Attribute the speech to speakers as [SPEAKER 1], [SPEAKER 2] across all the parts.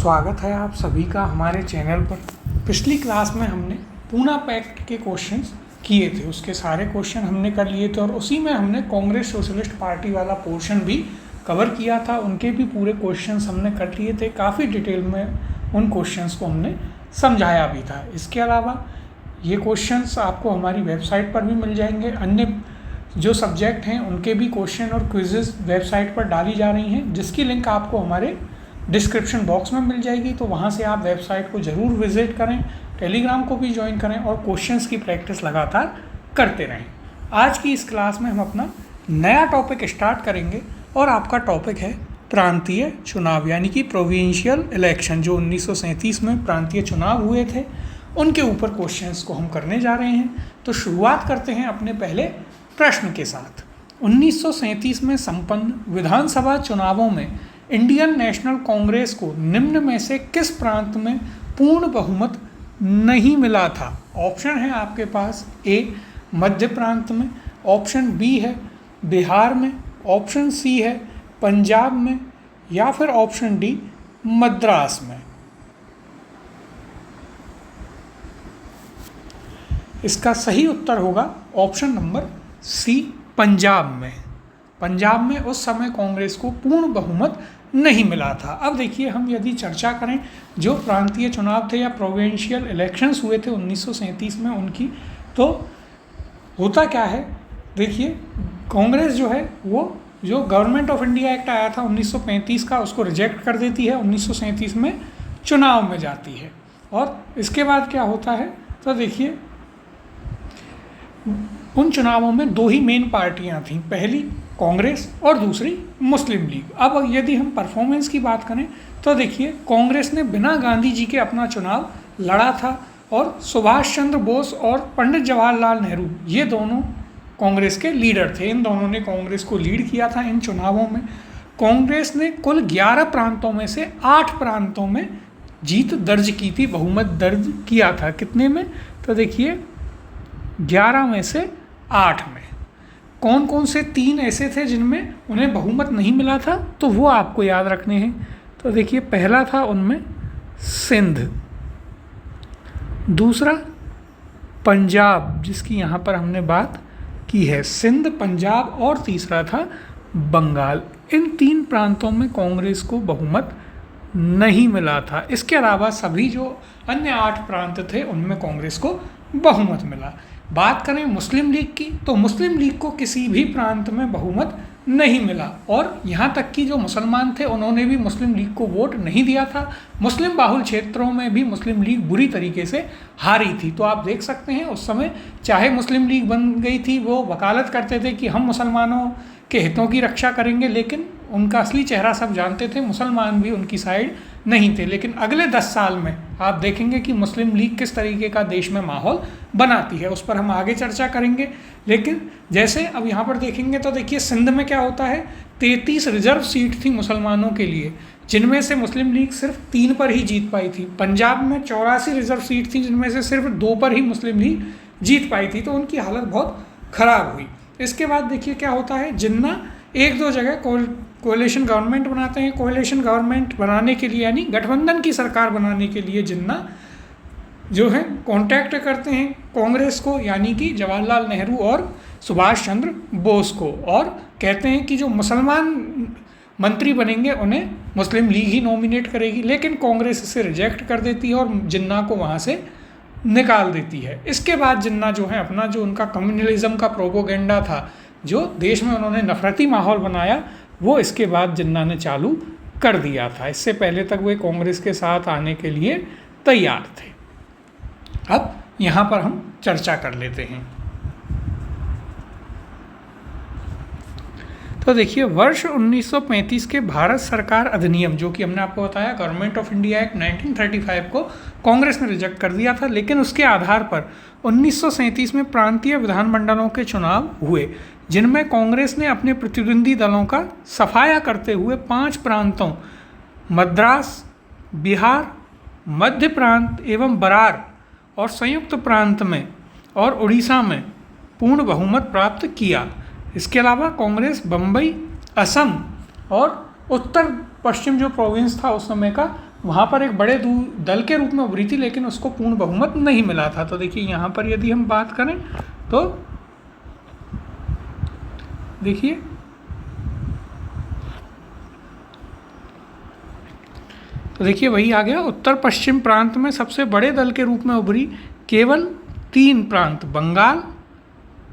[SPEAKER 1] स्वागत है आप सभी का हमारे चैनल पर। पिछली क्लास में हमने पूना पैक्ट के क्वेश्चंस किए थे, उसके सारे क्वेश्चन हमने कर लिए थे और उसी में हमने कांग्रेस सोशलिस्ट पार्टी वाला पोर्शन भी कवर किया था। उनके भी पूरे क्वेश्चंस हमने कर लिए थे, काफ़ी डिटेल में उन क्वेश्चंस को हमने समझाया भी था। इसके अलावा ये क्वेश्चंस आपको हमारी वेबसाइट पर भी मिल जाएंगे। अन्य जो सब्जेक्ट हैं उनके भी क्वेश्चन और क्विजेज़ वेबसाइट पर डाली जा रही हैं, जिसकी लिंक आपको हमारे डिस्क्रिप्शन बॉक्स में मिल जाएगी। तो वहाँ से आप वेबसाइट को ज़रूर विज़िट करें, टेलीग्राम को भी ज्वाइन करें और क्वेश्चंस की प्रैक्टिस लगातार करते रहें। आज की इस क्लास में हम अपना नया टॉपिक स्टार्ट करेंगे और आपका टॉपिक है प्रांतीय चुनाव, यानी कि प्रोविंशियल इलेक्शन। जो 1937 में प्रांतीय चुनाव हुए थे, उनके ऊपर क्वेश्चंस को हम करने जा रहे हैं। तो शुरुआत करते हैं अपने पहले प्रश्न के साथ। 1937 में संपन्न विधानसभा चुनावों में इंडियन नेशनल कांग्रेस को निम्न में से किस प्रांत में पूर्ण बहुमत नहीं मिला था? ऑप्शन है आपके पास, ए मध्य प्रांत में, ऑप्शन बी है बिहार में, ऑप्शन सी है पंजाब में, या फिर ऑप्शन डी मद्रास में। इसका सही उत्तर होगा ऑप्शन नंबर सी, पंजाब में। पंजाब में उस समय कांग्रेस को पूर्ण बहुमत नहीं मिला था। अब देखिए, हम यदि चर्चा करें जो प्रांतीय चुनाव थे या प्रोविंशियल इलेक्शंस हुए थे 1937 में उनकी, तो होता क्या है, देखिए कांग्रेस जो है वो जो गवर्नमेंट ऑफ इंडिया एक्ट आया था 1935 का, उसको रिजेक्ट कर देती है। 1937 में चुनाव में जाती है और इसके बाद क्या होता है, तो देखिए उन चुनावों में दो ही मेन पार्टियां थीं, पहली कांग्रेस और दूसरी मुस्लिम लीग। अब यदि हम परफॉर्मेंस की बात करें तो देखिए कांग्रेस ने बिना गांधी जी के अपना चुनाव लड़ा था और सुभाष चंद्र बोस और पंडित जवाहरलाल नेहरू ये दोनों कांग्रेस के लीडर थे। इन दोनों ने कांग्रेस को लीड किया था इन चुनावों में। कांग्रेस ने कुल 11 प्रांतों में से 8 प्रांतों में जीत दर्ज की थी, बहुमत दर्ज किया था। कितने में? तो देखिए 11 में से 8 में। कौन कौन से 3 ऐसे थे जिनमें उन्हें बहुमत नहीं मिला था, तो वो आपको याद रखने हैं। तो देखिए पहला था उनमें सिंध, दूसरा पंजाब जिसकी यहाँ पर हमने बात की है, सिंध, पंजाब, और तीसरा था बंगाल। इन 3 प्रांतों में कांग्रेस को बहुमत नहीं मिला था। इसके अलावा सभी जो अन्य 8 प्रांत थे उनमें कांग्रेस को बहुमत मिला। बात करें मुस्लिम लीग की, तो मुस्लिम लीग को किसी भी प्रांत में बहुमत नहीं मिला और यहाँ तक कि जो मुसलमान थे उन्होंने भी मुस्लिम लीग को वोट नहीं दिया था। मुस्लिम बाहुल क्षेत्रों में भी मुस्लिम लीग बुरी तरीके से हारी थी। तो आप देख सकते हैं उस समय चाहे मुस्लिम लीग बन गई थी, वो वकालत करते थे कि हम मुसलमानों के हितों की रक्षा करेंगे, लेकिन उनका असली चेहरा सब जानते थे, मुसलमान भी उनकी साइड नहीं थे। लेकिन अगले 10 साल में आप देखेंगे कि मुस्लिम लीग किस तरीके का देश में माहौल बनाती है, उस पर हम आगे चर्चा करेंगे। लेकिन जैसे अब यहाँ पर देखेंगे तो देखिए सिंध में क्या होता है, 33 रिजर्व सीट थी मुसलमानों के लिए, जिनमें से मुस्लिम लीग सिर्फ 3 पर ही जीत पाई थी। पंजाब में 84 रिजर्व सीट थी, जिनमें से सिर्फ 2 पर ही मुस्लिम लीग जीत पाई थी। तो उनकी हालत बहुत ख़राब हुई। इसके बाद देखिए क्या होता है, जिन्ना 1-2 जगह कोalition गवर्नमेंट बनाते हैं। कोalition गवर्नमेंट बनाने के लिए, यानी गठबंधन की सरकार बनाने के लिए, जिन्ना जो है कॉन्टैक्ट करते हैं कांग्रेस को, यानी कि जवाहरलाल नेहरू और सुभाष चंद्र बोस को, और कहते हैं कि जो मुसलमान मंत्री बनेंगे उन्हें मुस्लिम लीग ही नॉमिनेट करेगी। लेकिन कांग्रेस इसे रिजेक्ट कर देती है और जिन्ना को वहाँ से निकाल देती है। इसके बाद जिन्ना जो है अपना जो उनका कम्युनलिज्म का प्रोपोगेंडा था, जो देश में उन्होंने नफरती माहौल बनाया, वो इसके बाद जिन्ना ने चालू कर दिया था। इससे पहले तक वे कांग्रेस के साथ आने के लिए तैयार थे। अब यहाँ पर हम चर्चा कर लेते हैं। तो देखिए वर्ष 1935 के भारत सरकार अधिनियम, जो कि हमने आपको बताया गवर्नमेंट ऑफ इंडिया एक्ट 1935 को कांग्रेस ने रिजेक्ट कर दिया था, लेकिन उसके आधार पर 1937 में प्रांतीय विधानमंडलों के चुनाव हुए, जिनमें कांग्रेस ने अपने प्रतिद्वंदी दलों का सफाया करते हुए 5 प्रांतों मद्रास, बिहार, मध्य प्रांत एवं बरार और संयुक्त प्रांत में और उड़ीसा में पूर्ण बहुमत प्राप्त किया। इसके अलावा कांग्रेस बम्बई, असम और उत्तर पश्चिम जो प्रोविंस था उस समय का, वहाँ पर एक बड़े दल के रूप में उभरी थी, लेकिन उसको पूर्ण बहुमत नहीं मिला था। तो देखिए यहाँ पर यदि हम बात करें तो देखिए वही आ गया, उत्तर पश्चिम प्रांत में सबसे बड़े दल के रूप में उभरी केवल 3 प्रांत, बंगाल,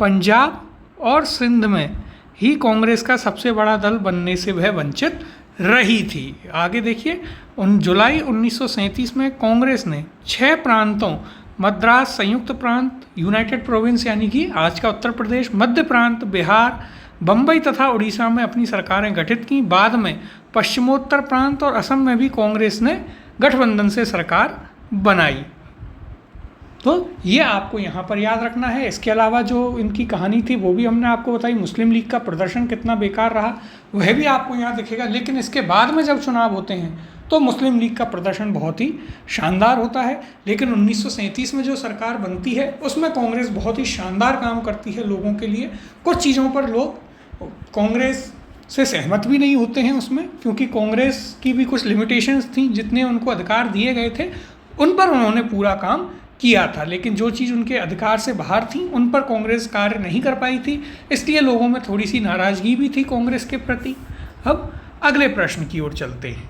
[SPEAKER 1] पंजाब और सिंध में ही कांग्रेस का सबसे बड़ा दल बनने से वह वंचित रही थी। आगे देखिए, जुलाई 1937 में कांग्रेस ने 6 प्रांतों, मद्रास संयुक्त प्रांत, यूनाइटेड प्रोविंस यानी कि आज का उत्तर प्रदेश, मध्य प्रांत, बिहार, बम्बई तथा उड़ीसा में अपनी सरकारें गठित की। बाद में पश्चिमोत्तर प्रांत और असम में भी कांग्रेस ने गठबंधन से सरकार बनाई। तो ये आपको यहाँ पर याद रखना है। इसके अलावा जो इनकी कहानी थी वो भी हमने आपको बताई, मुस्लिम लीग का प्रदर्शन कितना बेकार रहा वह भी आपको यहाँ दिखेगा। लेकिन इसके बाद में जब चुनाव होते हैं तो मुस्लिम लीग का प्रदर्शन बहुत ही शानदार होता है। लेकिन 1937 में जो सरकार बनती है उसमें कांग्रेस बहुत ही शानदार काम करती है लोगों के लिए। कुछ चीज़ों पर लोग कांग्रेस से सहमत भी नहीं होते हैं उसमें, क्योंकि कांग्रेस की भी कुछ लिमिटेशंस थी, जितने उनको अधिकार दिए गए थे उन पर उन्होंने पूरा काम किया था। लेकिन जो चीज़ उनके अधिकार से बाहर थी उन पर कांग्रेस कार्य नहीं कर पाई थी, इसलिए लोगों में थोड़ी सी नाराज़गी भी थी कांग्रेस के प्रति। अब अगले प्रश्न की ओर चलते हैं।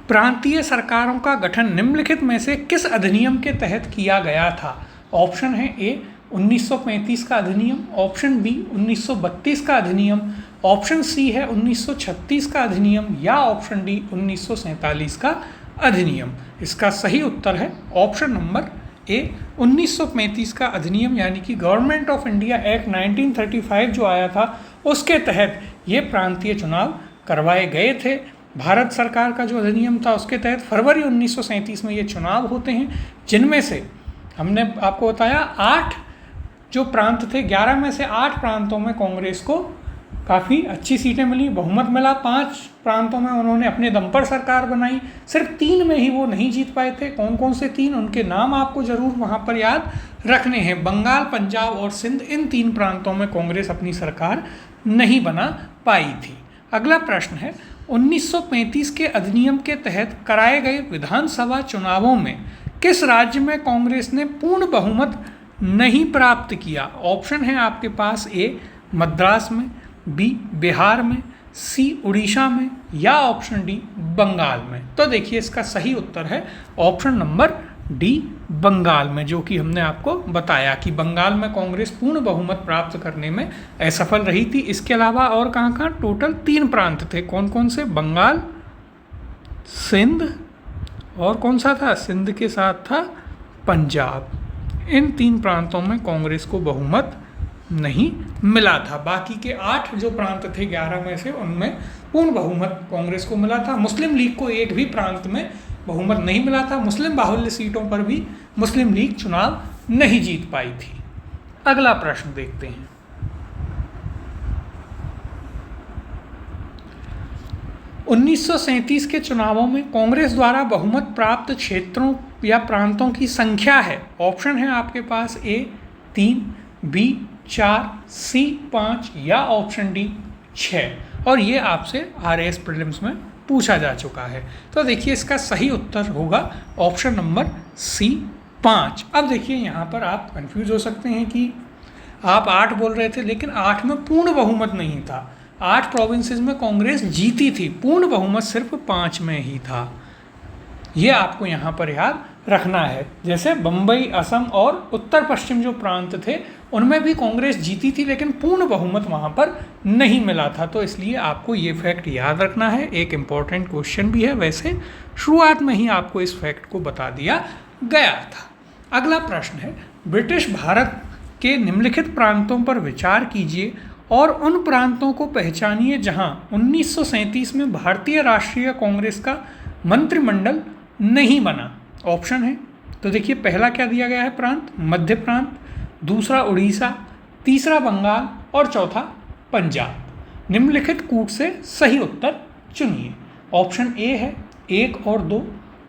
[SPEAKER 1] प्रांतीय सरकारों का गठन निम्नलिखित में से किस अधिनियम के तहत किया गया था? ऑप्शन है ए 1935 का अधिनियम, ऑप्शन बी 1932 का अधिनियम, ऑप्शन सी है 1936 का अधिनियम, या ऑप्शन डी 1947 का अधिनियम। इसका सही उत्तर है ऑप्शन नंबर ए 1935 का अधिनियम, यानी कि गवर्नमेंट ऑफ इंडिया एक्ट 1935 जो आया था उसके तहत ये प्रांतीय चुनाव करवाए गए थे। भारत सरकार का जो अधिनियम था उसके तहत फरवरी 1937 में ये चुनाव होते हैं, जिनमें से हमने आपको बताया 8 जो प्रांत थे, 11 में से 8 प्रांतों में कांग्रेस को काफ़ी अच्छी सीटें मिली, बहुमत मिला। 5 प्रांतों में उन्होंने अपने दम पर सरकार बनाई, सिर्फ 3 में ही वो नहीं जीत पाए थे। कौन कौन से 3, उनके नाम आपको ज़रूर वहाँ पर याद रखने हैं। बंगाल, पंजाब और सिंध, इन 3 प्रांतों में कांग्रेस अपनी सरकार नहीं बना पाई थी। अगला प्रश्न है, 1935 के अधिनियम के तहत कराए गए विधानसभा चुनावों में किस राज्य में कांग्रेस ने पूर्ण बहुमत नहीं प्राप्त किया? ऑप्शन है आपके पास ए मद्रास में, बी बिहार में, सी उड़ीसा में, या ऑप्शन डी बंगाल में। तो देखिए इसका सही उत्तर है ऑप्शन नंबर डी बंगाल में, जो कि हमने आपको बताया कि बंगाल में कांग्रेस पूर्ण बहुमत प्राप्त करने में असफल रही थी। इसके अलावा और कहाँ टोटल 3 प्रांत थे, कौन कौन से? बंगाल, सिंध और कौन सा था? सिंध के साथ था पंजाब। इन 3 प्रांतों में कांग्रेस को बहुमत नहीं मिला था। बाकी के 8 जो प्रांत थे 11 में से, उनमें पूर्ण बहुमत कांग्रेस को मिला था। मुस्लिम लीग को एक भी प्रांत में बहुमत नहीं मिला था। मुस्लिम बाहुल्य सीटों पर भी मुस्लिम लीग चुनाव नहीं जीत पाई थी। अगला प्रश्न देखते हैं। 1937 के चुनावों में कांग्रेस द्वारा बहुमत प्राप्त क्षेत्रों या प्रांतों की संख्या है। ऑप्शन है आपके पास ए 3, बी 4, सी 5, या ऑप्शन डी 6। और ये आपसे RAS प्रीलिम्स में पूछा जा चुका है। तो देखिए इसका सही उत्तर होगा ऑप्शन नंबर सी 5। अब देखिए यहाँ पर आप कंफ्यूज हो सकते हैं कि आप 8 बोल रहे थे, लेकिन 8 में पूर्ण बहुमत नहीं था। 8 प्रोविंसेस में कांग्रेस जीती थी, पूर्ण बहुमत सिर्फ 5 में ही था। ये आपको यहाँ पर याद रखना है। जैसे बम्बई, असम और उत्तर पश्चिम जो प्रांत थे उनमें भी कांग्रेस जीती थी, लेकिन पूर्ण बहुमत वहाँ पर नहीं मिला था। तो इसलिए आपको ये फैक्ट याद रखना है। एक इम्पॉर्टेंट क्वेश्चन भी है, वैसे शुरुआत में ही आपको इस फैक्ट को बता दिया गया था। अगला प्रश्न है, ब्रिटिश भारत के निम्नलिखित प्रांतों पर विचार कीजिए और उन प्रांतों को पहचानिए जहां 1937 में भारतीय राष्ट्रीय कांग्रेस का मंत्रिमंडल नहीं बना। ऑप्शन है, तो देखिए पहला क्या दिया गया है प्रांत? मध्य प्रांत, दूसरा उड़ीसा, तीसरा बंगाल और चौथा पंजाब। निम्नलिखित कूट से सही उत्तर चुनिए। ऑप्शन ए है 1 और 2,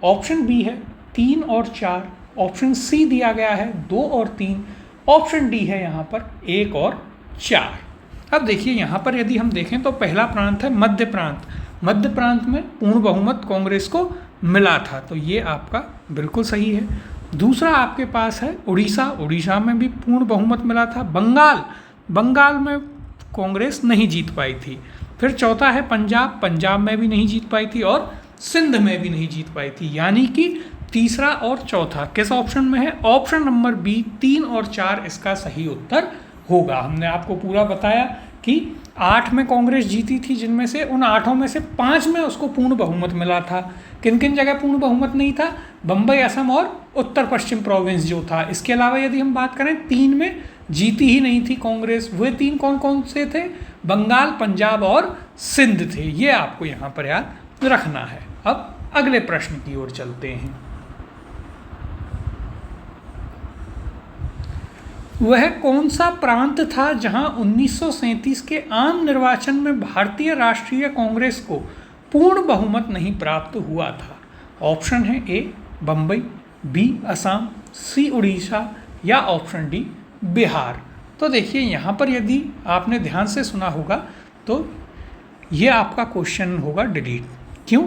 [SPEAKER 1] ऑप्शन बी है 3 और 4, ऑप्शन सी दिया गया है 2 और 3, ऑप्शन डी है यहाँ पर 1 और 4। अब देखिए यहाँ पर यदि हम देखें तो पहला प्रांत है मध्य प्रांत। मध्य प्रांत में पूर्ण बहुमत कांग्रेस को मिला था, तो ये आपका बिल्कुल सही है। दूसरा आपके पास है उड़ीसा। उड़ीसा में भी पूर्ण बहुमत मिला था। बंगाल, बंगाल में कांग्रेस नहीं जीत पाई थी। फिर चौथा है पंजाब। पंजाब में भी नहीं जीत पाई थी और सिंध में भी नहीं जीत पाई थी। यानी कि तीसरा और चौथा किस ऑप्शन में है? ऑप्शन नंबर बी, 3 और 4 इसका सही उत्तर होगा। हमने आपको पूरा बताया कि 8 में कांग्रेस जीती थी, जिनमें से उन 8 में से 5 में उसको पूर्ण बहुमत मिला था। किन किन जगह पूर्ण बहुमत नहीं था? बम्बई, असम और उत्तर पश्चिम प्रोविंस जो था। इसके अलावा यदि हम बात करें 3 में जीती ही नहीं थी कांग्रेस। वे 3 कौन कौन से थे? बंगाल, पंजाब और सिंध थे। ये आपको यहाँ पर याद रखना है। अब अगले प्रश्न की ओर चलते हैं। वह कौन सा प्रांत था जहां 1937 के आम निर्वाचन में भारतीय राष्ट्रीय कांग्रेस को पूर्ण बहुमत नहीं प्राप्त हुआ था? ऑप्शन है ए बम्बई, बी असम, सी उड़ीसा या ऑप्शन डी बिहार। तो देखिए यहाँ पर यदि आपने ध्यान से सुना होगा तो ये आपका क्वेश्चन होगा डिलीट। क्यों?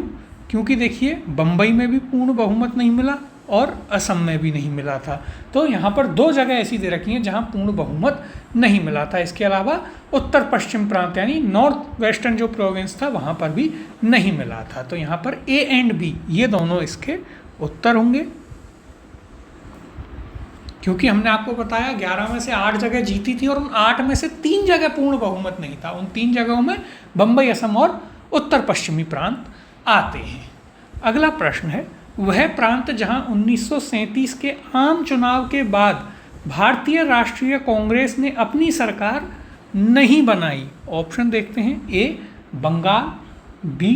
[SPEAKER 1] क्योंकि देखिए बम्बई में भी पूर्ण बहुमत नहीं मिला और असम में भी नहीं मिला था। तो यहाँ पर 2 जगह ऐसी दे रखी हैं जहाँ पूर्ण बहुमत नहीं मिला था। इसके अलावा उत्तर पश्चिम प्रांत यानी नॉर्थ वेस्टर्न जो प्रोविंस था वहाँ पर भी नहीं मिला था। तो यहाँ पर ए एंड बी ये दोनों इसके उत्तर होंगे। क्योंकि हमने आपको बताया 11 में से 8 जगह जीती थी और उन 8 में से 3 जगह पूर्ण बहुमत नहीं था। उन 3 जगहों में बम्बई, असम और उत्तर पश्चिमी प्रांत आते हैं। अगला प्रश्न है वह प्रांत जहां 1937 के आम चुनाव के बाद भारतीय राष्ट्रीय कांग्रेस ने अपनी सरकार नहीं बनाई। ऑप्शन देखते हैं A Bengal, B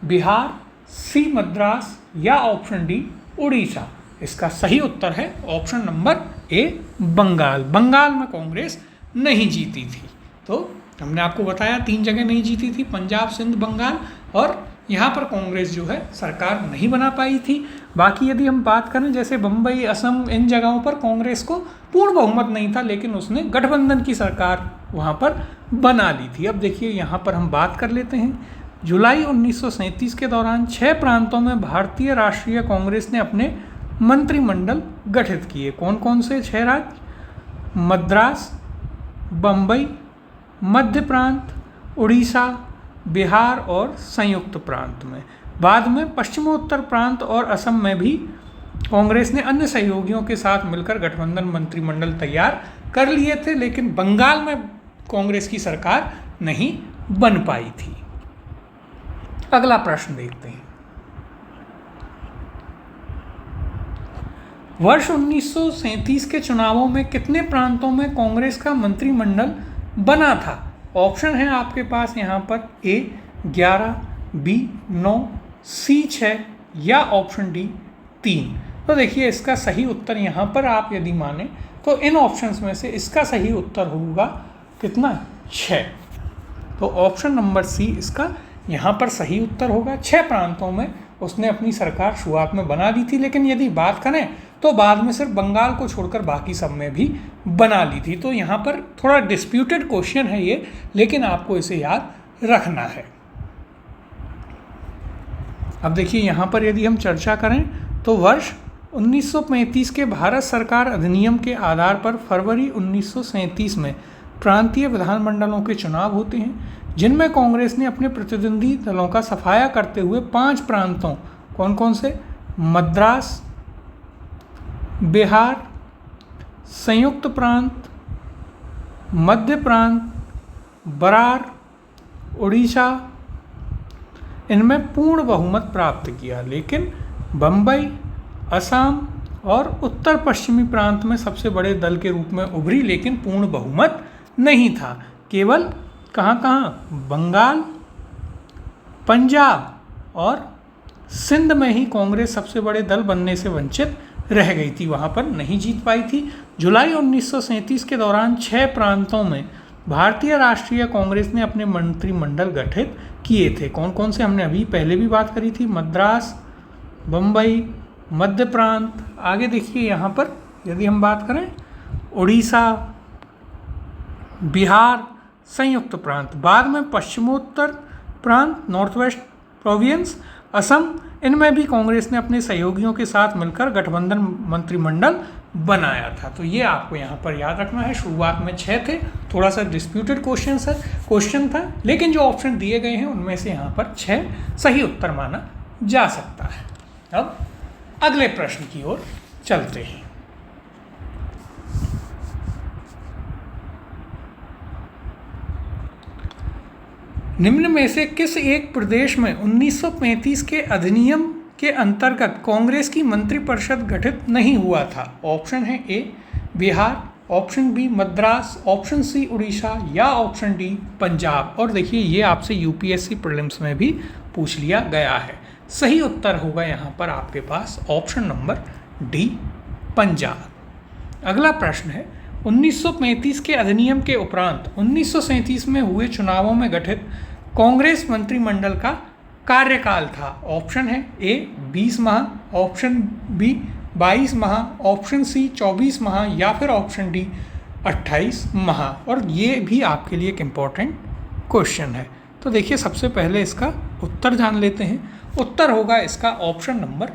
[SPEAKER 1] Bihar, C Madras या ऑप्शन डी उड़ीसा। इसका सही उत्तर है option number A Bengal. Bengal में कांग्रेस नहीं जीती थी। तो हमने आपको बताया 3 जगह नहीं जीती थी, पंजाब, सिंध, बंगाल, और यहाँ पर कांग्रेस जो है सरकार नहीं बना पाई थी। बाकी यदि हम बात करें जैसे बम्बई, असम, इन जगहों पर कांग्रेस को पूर्ण बहुमत नहीं था, लेकिन उसने गठबंधन की सरकार वहाँ पर बना ली थी। अब देखिए यहाँ पर हम बात कर लेते हैं। जुलाई 1937 के दौरान 6 प्रांतों में भारतीय राष्ट्रीय कांग्रेस ने अपने मंत्रिमंडल गठित किए। कौन कौन से 6 राज्य? मद्रास, बम्बई, मध्य प्रांत, उड़ीसा, बिहार और संयुक्त प्रांत में। बाद में पश्चिमोत्तर प्रांत और असम में भी कांग्रेस ने अन्य सहयोगियों के साथ मिलकर गठबंधन मंत्रिमंडल तैयार कर लिए थे, लेकिन बंगाल में कांग्रेस की सरकार नहीं बन पाई थी। अगला प्रश्न देखते हैं। वर्ष 1937 के चुनावों में कितने प्रांतों में कांग्रेस का मंत्रिमंडल बना था? ऑप्शन है आपके पास यहाँ पर ए 11, बी 9, सी 6 या ऑप्शन डी 3। तो देखिए इसका सही उत्तर यहाँ पर आप यदि माने तो इन ऑप्शंस में से इसका सही उत्तर होगा कितना? 6। तो ऑप्शन नंबर सी इसका यहाँ पर सही उत्तर होगा। 6 प्रांतों में उसने अपनी सरकार शुरुआत में बना ली थी, लेकिन यदि बात करें तो बाद में सिर्फ बंगाल को छोड़कर बाकी सब में भी बना ली थी। तो यहाँ पर थोड़ा डिस्प्यूटेड क्वेश्चन है ये, लेकिन आपको इसे याद रखना है। अब देखिए यहाँ पर यदि हम चर्चा करें तो वर्ष 1935 के भारत सरकार अधिनियम के आधार पर फरवरी 1937 में प्रांतीय विधानमंडलों के चुनाव होते हैं, जिनमें कांग्रेस ने अपने प्रतिद्वंदी दलों का सफाया करते हुए 5 प्रांतों, कौन कौन से? मद्रास, बिहार, संयुक्त प्रांत, मध्य प्रांत, बरार, उड़ीसा, इनमें पूर्ण बहुमत प्राप्त किया। लेकिन बम्बई, असम और उत्तर पश्चिमी प्रांत में सबसे बड़े दल के रूप में उभरी, लेकिन पूर्ण बहुमत नहीं था। केवल कहाँ? बंगाल, पंजाब और सिंध में ही कांग्रेस सबसे बड़े दल बनने से वंचित रह गई थी, वहाँ पर नहीं जीत पाई थी। जुलाई 1937 के दौरान 6 प्रांतों में भारतीय राष्ट्रीय कांग्रेस ने अपने मंत्रिमंडल गठित किए थे। कौन कौन से? हमने अभी पहले भी बात करी थी, मद्रास, बम्बई, मध्य प्रांत। आगे देखिए यहाँ पर यदि हम बात करें उड़ीसा, बिहार, संयुक्त प्रांत। बाद में पश्चिमोत्तर प्रांत, नॉर्थ वेस्ट प्रोविंस, असम, इनमें भी कांग्रेस ने अपने सहयोगियों के साथ मिलकर गठबंधन मंत्रिमंडल बनाया था। तो ये आपको यहाँ पर याद रखना है। शुरुआत में 6 थे, थोड़ा सा डिस्प्यूटेड क्वेश्चन था, लेकिन जो ऑप्शन दिए गए हैं उनमें से यहाँ पर 6 सही उत्तर माना जा सकता है। अब अगले प्रश्न की ओर चलते हैं। निम्न में से किस एक प्रदेश में 1935 के अधिनियम के अंतर्गत कांग्रेस की मंत्रिपरिषद गठित नहीं हुआ था? ऑप्शन है A Bihar, option B Madras, option C Orissa या ऑप्शन डी पंजाब। और देखिए ये आपसे यूपीएससी प्रीलिम्स में भी पूछ लिया गया है। सही उत्तर होगा यहाँ पर आपके पास ऑप्शन नंबर डी पंजाब। अगला प्रश्न है 1935 के अधिनियम के उपरांत 1937 में हुए चुनावों में गठित कांग्रेस मंत्रिमंडल का कार्यकाल था। ऑप्शन है ए 20 माह, ऑप्शन बी 22 माह, ऑप्शन सी 24 माह या फिर ऑप्शन डी 28 माह। और ये भी आपके लिए एक इम्पॉर्टेंट क्वेश्चन है। तो देखिए सबसे पहले इसका उत्तर जान लेते हैं। उत्तर होगा इसका ऑप्शन नंबर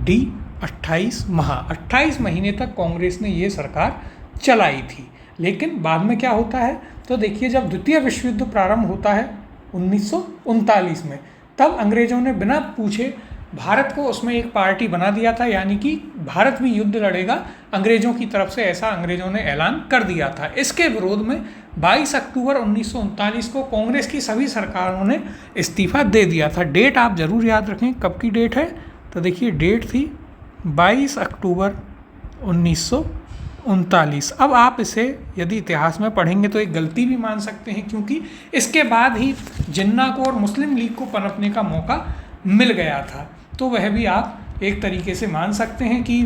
[SPEAKER 1] डी 28 माह। 28 महीने तक कांग्रेस ने ये सरकार चलाई थी। लेकिन बाद में क्या होता है, तो देखिए जब द्वितीय विश्व युद्ध प्रारंभ होता है 1939 में, तब अंग्रेज़ों ने बिना पूछे भारत को उसमें एक पार्टी बना दिया था, यानी कि भारत भी युद्ध लड़ेगा अंग्रेज़ों की तरफ से, ऐसा अंग्रेज़ों ने ऐलान कर दिया था। इसके विरोध में 22 अक्टूबर 1939 को कांग्रेस की सभी सरकारों ने इस्तीफा दे दिया था। डेट आप ज़रूर याद रखें, कब की डेट है, तो देखिए डेट थी 22 अक्टूबर 1939। अब आप इसे यदि इतिहास में पढ़ेंगे तो एक गलती भी मान सकते हैं, क्योंकि इसके बाद ही जिन्ना को और मुस्लिम लीग को पनपने का मौका मिल गया था। तो वह भी आप एक तरीके से मान सकते हैं कि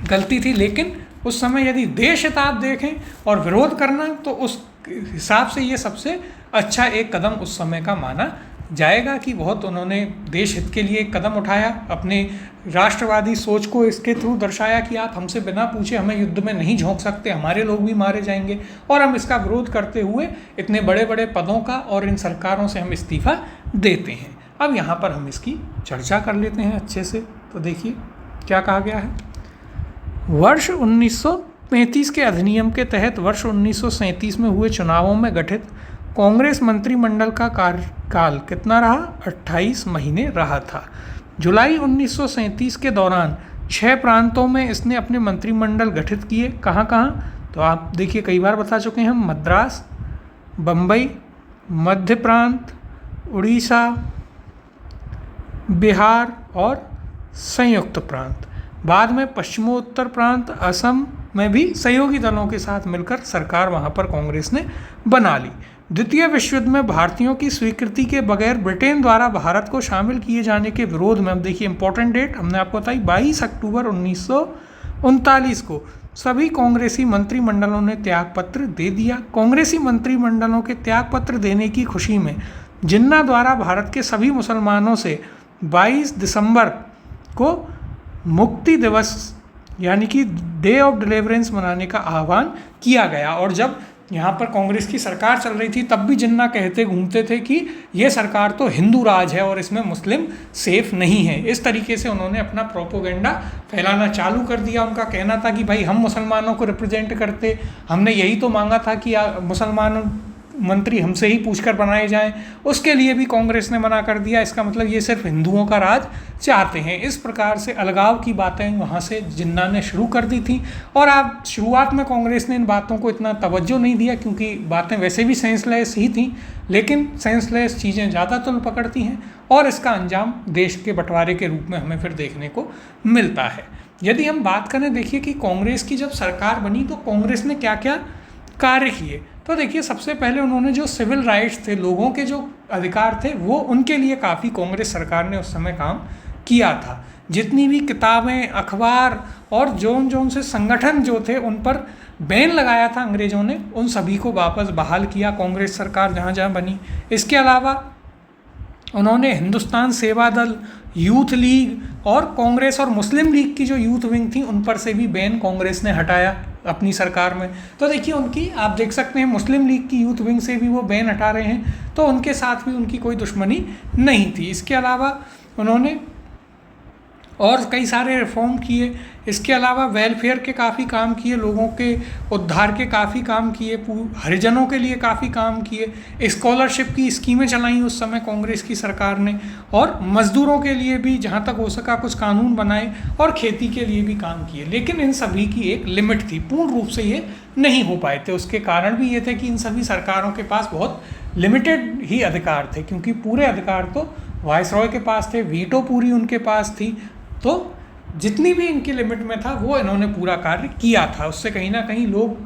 [SPEAKER 1] गलती थी। लेकिन उस समय यदि देश हित आप देखें और विरोध करना, तो उस हिसाब से ये सबसे अच्छा एक कदम उस समय का माना जाएगा कि बहुत उन्होंने देश हित के लिए एक कदम उठाया, अपने राष्ट्रवादी सोच को इसके थ्रू दर्शाया कि आप हमसे बिना पूछे हमें युद्ध में नहीं झोंक सकते, हमारे लोग भी मारे जाएंगे, और हम इसका विरोध करते हुए इतने बड़े बड़े पदों का और इन सरकारों से हम इस्तीफा देते हैं। अब यहाँ पर हम इसकी चर्चा कर लेते हैं अच्छे से। तो देखिए क्या कहा गया है। वर्ष 1935 के अधिनियम के तहत वर्ष 1937 में हुए चुनावों में गठित कांग्रेस मंत्रिमंडल का कार्यकाल कितना रहा? 28 महीने रहा था। जुलाई 1937 के दौरान 6 प्रांतों में इसने अपने मंत्रिमंडल गठित किए। कहाँ कहाँ? तो आप देखिए कई बार बता चुके हैं हम, मद्रास, बम्बई, मध्य प्रांत, उड़ीसा, बिहार और संयुक्त प्रांत। बाद में पश्चिमोत्तर प्रांत, असम में भी सहयोगी दलों के साथ मिलकर सरकार वहाँ पर कांग्रेस ने बना ली। द्वितीय विश्व युद्ध में भारतीयों की स्वीकृति के बगैर ब्रिटेन द्वारा भारत को शामिल किए जाने के विरोध में, अब देखिए इंपॉर्टेंट डेट हमने आपको बताई, 22 अक्टूबर 1939 को सभी कांग्रेसी मंत्रिमंडलों ने त्यागपत्र दे दिया। कांग्रेसी मंत्रिमंडलों के त्यागपत्र देने की खुशी में जिन्ना द्वारा भारत के सभी मुसलमानों से 22 दिसंबर को मुक्ति दिवस यानी कि डे ऑफ डिलीवरेंस मनाने का आह्वान किया गया। और जब यहाँ पर कांग्रेस की सरकार चल रही थी तब भी जिन्ना कहते घूमते थे कि ये सरकार तो हिंदू राज है और इसमें मुस्लिम सेफ नहीं है। इस तरीके से उन्होंने अपना प्रोपोगेंडा फैलाना चालू कर दिया। उनका कहना था कि भाई हम मुसलमानों को रिप्रेजेंट करते, हमने यही तो मांगा था कि मुसलमान मंत्री हमसे ही पूछकर बनाए जाएं, उसके लिए भी कांग्रेस ने मना कर दिया। इसका मतलब ये सिर्फ हिंदुओं का राज चाहते हैं। इस प्रकार से अलगाव की बातें वहाँ से जिन्ना ने शुरू कर दी थी। और आप शुरुआत में कांग्रेस ने इन बातों को इतना तवज्जो नहीं दिया, क्योंकि बातें वैसे भी सेंसलेस ही थी, लेकिन सेंसलेस चीज़ें ज़्यादा तुल पकड़ती हैं और इसका अंजाम देश के बंटवारे के रूप में हमें फिर देखने को मिलता है। यदि हम बात करें, देखिए कि कांग्रेस की जब सरकार बनी तो कांग्रेस ने क्या क्या कार्य किए, तो देखिए सबसे पहले उन्होंने जो सिविल राइट्स थे, लोगों के जो अधिकार थे, वो उनके लिए काफ़ी कांग्रेस सरकार ने उस समय काम किया था। जितनी भी किताबें, अखबार और जोन से संगठन जो थे उन पर बैन लगाया था अंग्रेज़ों ने, उन सभी को वापस बहाल किया कांग्रेस सरकार जहाँ जहाँ बनी। इसके अलावा उन्होंने हिंदुस्तान सेवा दल, यूथ लीग और कांग्रेस और मुस्लिम लीग की जो यूथ विंग थी उन पर से भी बैन कांग्रेस ने हटाया अपनी सरकार में। तो देखिए उनकी, आप देख सकते हैं मुस्लिम लीग की यूथ विंग से भी वो बैन हटा रहे हैं, तो उनके साथ भी उनकी कोई दुश्मनी नहीं थी। इसके अलावा उन्होंने और कई सारे रिफॉर्म किए। इसके अलावा वेलफेयर के काफ़ी काम किए, लोगों के उद्धार के काफ़ी काम किए, हरिजनों के लिए काफ़ी काम किए, स्कॉलरशिप की स्कीमें चलाई उस समय कांग्रेस की सरकार ने, और मज़दूरों के लिए भी जहाँ तक हो सका कुछ कानून बनाए, और खेती के लिए भी काम किए। लेकिन इन सभी की एक लिमिट थी, पूर्ण रूप से ये नहीं हो पाए थे। उसके कारण भी ये थे कि इन सभी सरकारों के पास बहुत लिमिटेड ही अधिकार थे, क्योंकि पूरे अधिकार तो वायसरॉय के पास थे, वीटो पूरी उनके पास थी। तो जितनी भी इनकी लिमिट में था वो इन्होंने पूरा कार्य किया था। उससे कहीं ना कहीं लोग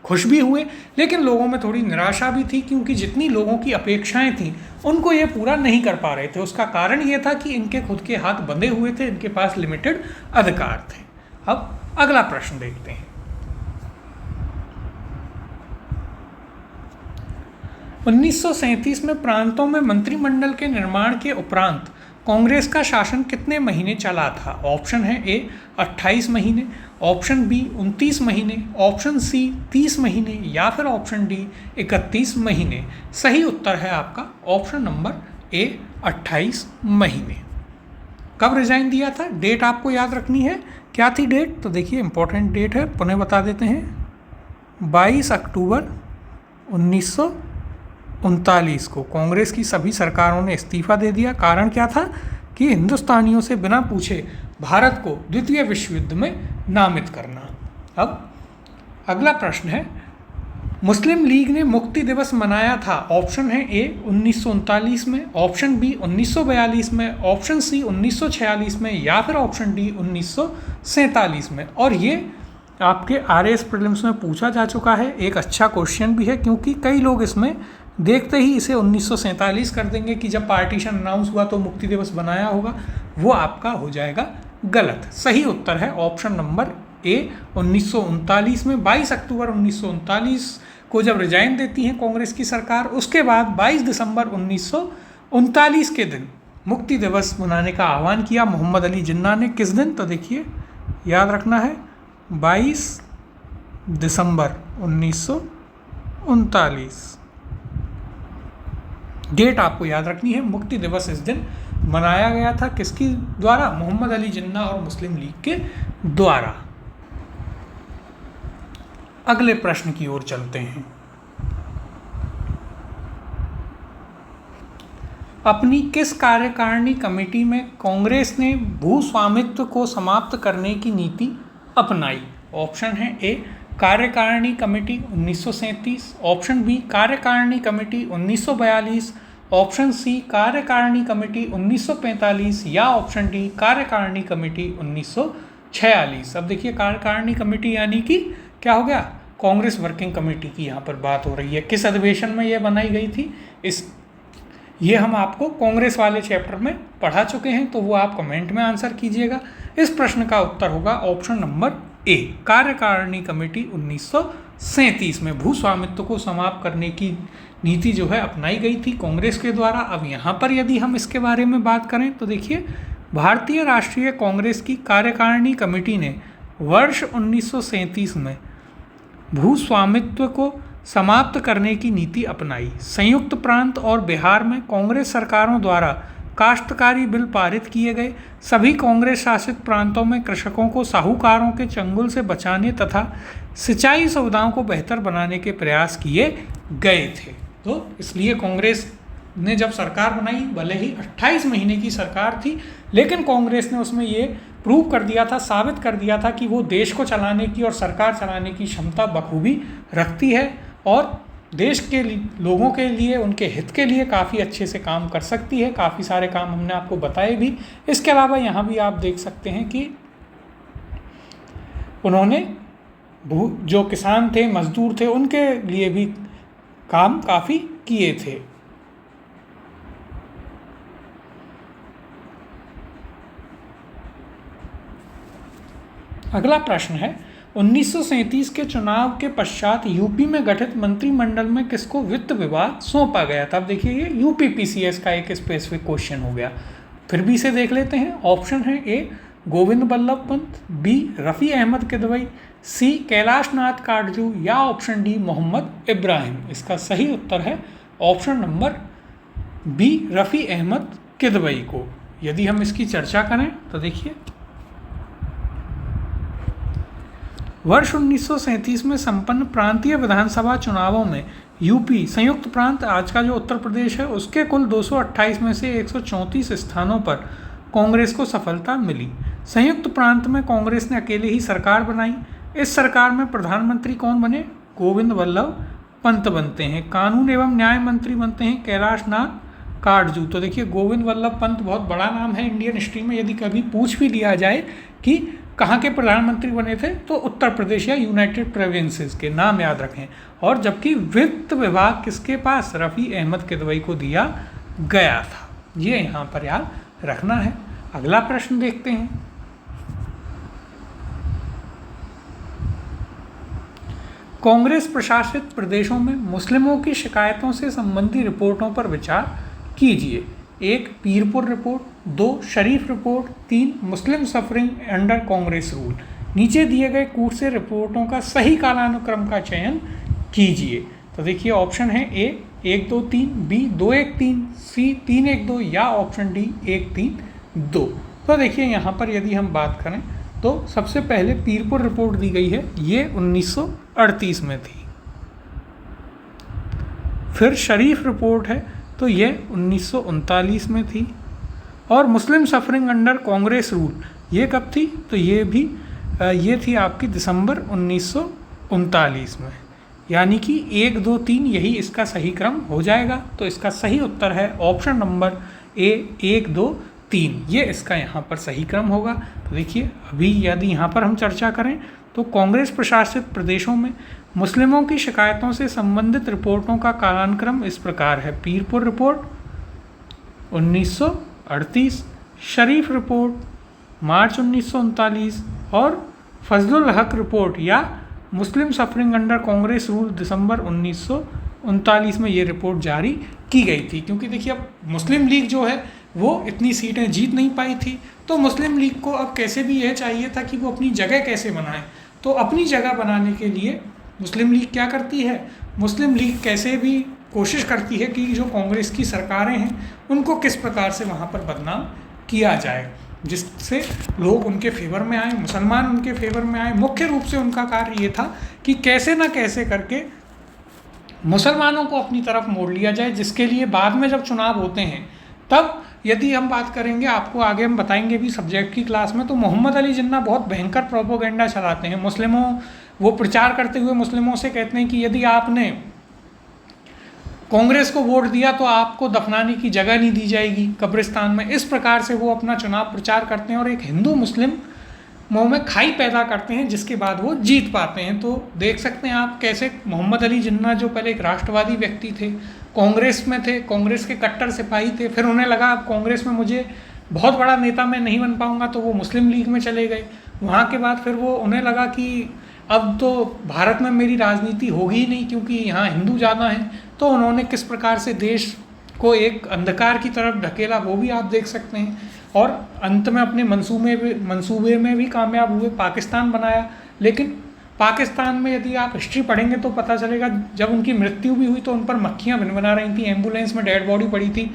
[SPEAKER 1] खुश भी हुए, लेकिन लोगों में थोड़ी निराशा भी थी, क्योंकि जितनी लोगों की अपेक्षाएं थीं उनको ये पूरा नहीं कर पा रहे थे। उसका कारण ये था कि इनके खुद के हाथ बंधे हुए थे, इनके पास लिमिटेड अधिकार थे। अब अगला प्रश्न देखते हैं। 1937 में प्रांतों में मंत्रिमंडल के निर्माण के उपरांत कांग्रेस का शासन कितने महीने चला था? ऑप्शन है ए 28 महीने, ऑप्शन बी 29 महीने, ऑप्शन सी 30 महीने, या फिर ऑप्शन डी 31 महीने। सही उत्तर है आपका ऑप्शन नंबर ए 28 महीने। कब रिजाइन दिया था? डेट आपको याद रखनी है। क्या थी डेट? तो देखिए इंपॉर्टेंट डेट है, पुनः बता देते हैं। 22 अक्टूबर 1939 को कांग्रेस की सभी सरकारों ने इस्तीफा दे दिया। कारण क्या था? कि हिंदुस्तानियों से बिना पूछे भारत को द्वितीय विश्व युद्ध में नामित करना। अब अगला प्रश्न है, मुस्लिम लीग ने मुक्ति दिवस मनाया था। ऑप्शन है ए 1939 में, ऑप्शन बी 1942 में, ऑप्शन सी 1946 में, या फिर ऑप्शन डी 1947 में। और ये आपके RAS प्रीलिम्स में पूछा जा चुका है। एक अच्छा क्वेश्चन भी है, क्योंकि कई लोग इसमें देखते ही इसे 1947 कर देंगे कि जब पार्टीशन अनाउंस हुआ तो मुक्ति दिवस बनाया होगा। वो आपका हो जाएगा गलत। सही उत्तर है ऑप्शन नंबर ए 1939 में। 22 अक्टूबर 1939 को जब रिजाइन देती है कांग्रेस की सरकार, उसके बाद 22 दिसंबर 1939 के दिन मुक्ति दिवस मनाने का आह्वान किया मोहम्मद अली जिन्ना ने। किस दिन? तो देखिए याद रखना है 22 दिसंबर 1939। डेट आपको याद रखनी है। मुक्ति दिवस इस दिन मनाया गया था, किसकी द्वारा? मोहम्मद अली जिन्ना और मुस्लिम लीग के द्वारा। अगले प्रश्न की ओर चलते हैं। अपनी किस कार्यकारिणी कमेटी में कांग्रेस ने भू स्वामित्व को समाप्त करने की नीति अपनाई? ऑप्शन है ए कार्यकारिणी कमेटी 1937, ऑप्शन बी कार्यकारिणी कमेटी 1942, ऑप्शन सी कार्यकारिणी कमेटी 1945, या ऑप्शन डी कार्यकारिणी कमेटी 1946। अब देखिए कार्यकारिणी कमेटी यानी कि क्या हो गया? कांग्रेस वर्किंग कमेटी की यहाँ पर बात हो रही है। किस अधिवेशन में ये बनाई गई थी? ये हम आपको कांग्रेस वाले चैप्टर में पढ़ा चुके हैं, तो वो आप कमेंट में आंसर कीजिएगा। इस प्रश्न का उत्तर होगा ऑप्शन नंबर ए कार्यकारिणी कमेटी 1937 में भू स्वामित्व को समाप्त करने की नीति जो है अपनाई गई थी कांग्रेस के द्वारा। अब यहाँ पर यदि हम इसके बारे में बात करें तो देखिए भारतीय राष्ट्रीय कांग्रेस की कार्यकारिणी कमेटी ने वर्ष 1937 में भू स्वामित्व को समाप्त करने की नीति अपनाई। संयुक्त प्रांत और बिहार में कांग्रेस सरकारों द्वारा काश्तकारी बिल पारित किए गए। सभी कांग्रेस शासित प्रांतों में कृषकों को साहूकारों के चंगुल से बचाने तथा सिंचाई सुविधाओं को बेहतर बनाने के प्रयास किए गए थे। तो इसलिए कांग्रेस ने जब सरकार बनाई, भले ही 28 महीने की सरकार थी, लेकिन कांग्रेस ने उसमें ये प्रूव कर दिया था, साबित कर दिया था कि वो देश को चलाने की और सरकार चलाने की क्षमता बखूबी रखती है और देश के लोगों के लिए, उनके हित के लिए काफ़ी अच्छे से काम कर सकती है। काफ़ी सारे काम हमने आपको बताए भी। इसके अलावा यहाँ भी आप देख सकते हैं कि उन्होंने जो किसान थे, मजदूर थे, उनके लिए भी काम काफ़ी किए थे। अगला प्रश्न है 1937 के चुनाव के पश्चात यूपी में गठित मंत्रिमंडल में किसको वित्त विभाग सौंपा गया था? अब देखिए ये UPPCS का एक स्पेसिफिक क्वेश्चन हो गया, फिर भी इसे देख लेते हैं। ऑप्शन है A Govind Ballabh Pant, B Rafi Ahmed Kidwai, C Kailash Nath Katju या ऑप्शन डी मोहम्मद इब्राहिम? इसका सही उत्तर है option number B Rafi Ahmed Kidwai को। यदि हम इसकी चर्चा करें तो देखिए, वर्ष 1937 में संपन्न प्रांतीय विधानसभा चुनावों में यूपी संयुक्त प्रांत, आज का जो उत्तर प्रदेश है, उसके कुल 228 में से 134 स्थानों पर कांग्रेस को सफलता मिली। संयुक्त प्रांत में कांग्रेस ने अकेले ही सरकार बनाई। इस सरकार में प्रधानमंत्री कौन बने? गोविंद वल्लभ पंत बनते हैं। कानून एवं न्याय मंत्री बनते हैं कैलाश नाथ काटजू। तो देखिए, गोविंद वल्लभ पंत बहुत बड़ा नाम है इंडियन हिस्ट्री में। यदि कभी पूछ भी लिया जाए कि कहाँ के प्रधानमंत्री बने थे, तो उत्तर प्रदेश या यूनाइटेड प्रोविंसेस के नाम याद रखें। और जबकि वित्त विभाग किसके पास? रफ़ी अहमद किदवई को दिया गया था। ये यहाँ पर याद रखना है। अगला प्रश्न देखते हैं। कांग्रेस प्रशासित प्रदेशों में मुस्लिमों की शिकायतों से संबंधी रिपोर्टों पर विचार कीजिए। 1 पीरपुर रिपोर्ट, 2 शरीफ रिपोर्ट, 3 मुस्लिम सफरिंग अंडर कांग्रेस रूल। नीचे दिए गए कूट से रिपोर्टों का सही कालानुक्रम का चयन कीजिए। तो देखिए, ऑप्शन है ए 1 2 3, बी 2 1 3, सी 3 1 2 या ऑप्शन डी 1 3 2। तो देखिए, यहाँ पर यदि हम बात करें तो सबसे पहले पीरपुर रिपोर्ट दी गई है, ये 1938 में थी। फिर शरीफ रिपोर्ट है, तो ये 1939 में थी। और मुस्लिम सफरिंग अंडर कांग्रेस रूल, ये कब थी? तो ये थी आपकी दिसंबर 1939 में। यानी कि 1 2 3 यही इसका सही क्रम हो जाएगा। तो इसका सही उत्तर है ऑप्शन नंबर ए 1 2 3, ये इसका यहाँ पर सही क्रम होगा। तो देखिए, अभी यदि यहाँ पर हम चर्चा करें तो कांग्रेस प्रशासित प्रदेशों में मुस्लिमों की शिकायतों से संबंधित रिपोर्टों का कालानुक्रम इस प्रकार है। पीरपुर रिपोर्ट 1938, शरीफ रिपोर्ट मार्च 1939 और फजलुल हक रिपोर्ट या मुस्लिम सफरिंग अंडर कांग्रेस रूल दिसंबर 1939 में ये रिपोर्ट जारी की गई थी। क्योंकि देखिए, अब मुस्लिम लीग जो है वो इतनी सीटें जीत नहीं पाई थी, तो मुस्लिम लीग को अब कैसे भी यह चाहिए था कि वो अपनी जगह कैसे बनाए। तो अपनी जगह बनाने के लिए मुस्लिम लीग क्या करती है? मुस्लिम लीग कैसे भी कोशिश करती है कि जो कांग्रेस की सरकारें हैं उनको किस प्रकार से वहाँ पर बदनाम किया जाए, जिससे लोग उनके फेवर में आए, मुसलमान उनके फेवर में आए। मुख्य रूप से उनका कार्य ये था कि कैसे ना कैसे करके मुसलमानों को अपनी तरफ मोड़ लिया जाए, जिसके लिए बाद में जब चुनाव होते हैं तब यदि हम बात करेंगे, आपको आगे हम बताएंगे भी सब्जेक्ट की क्लास में, तो मोहम्मद अली जिन्ना बहुत भयंकर प्रोपोगेंडा चलाते हैं मुस्लिमों, वो प्रचार करते हुए मुस्लिमों से कहते हैं कि यदि आपने कांग्रेस को वोट दिया तो आपको दफनाने की जगह नहीं दी जाएगी कब्रिस्तान में। इस प्रकार से वो अपना चुनाव प्रचार करते हैं और एक हिंदू मुस्लिम मुँह में खाई पैदा करते हैं, जिसके बाद वो जीत पाते हैं। तो देख सकते हैं आप कैसे मोहम्मद अली जिन्ना, जो पहले एक राष्ट्रवादी व्यक्ति थे, कांग्रेस में थे, कांग्रेस के कट्टर सिपाही थे, फिर उन्हें लगा अब कांग्रेस में मुझे बहुत बड़ा नेता मैं नहीं बन पाऊंगा, तो वो मुस्लिम लीग में चले गए। वहाँ के बाद फिर वो उन्हें लगा कि अब तो भारत में मेरी राजनीति होगी ही नहीं, क्योंकि यहाँ हिंदू ज़्यादा हैं। तो उन्होंने किस प्रकार से देश को एक अंधकार की तरफ ढकेला, वो भी आप देख सकते हैं। और अंत में अपने मंसूबे में भी कामयाब हुए, पाकिस्तान बनाया। लेकिन पाकिस्तान में यदि आप हिस्ट्री पढ़ेंगे तो पता चलेगा, जब उनकी मृत्यु भी हुई तो उन पर मक्खियाँ भिनभिना रही थी, एम्बुलेंस में डेड बॉडी पड़ी थी,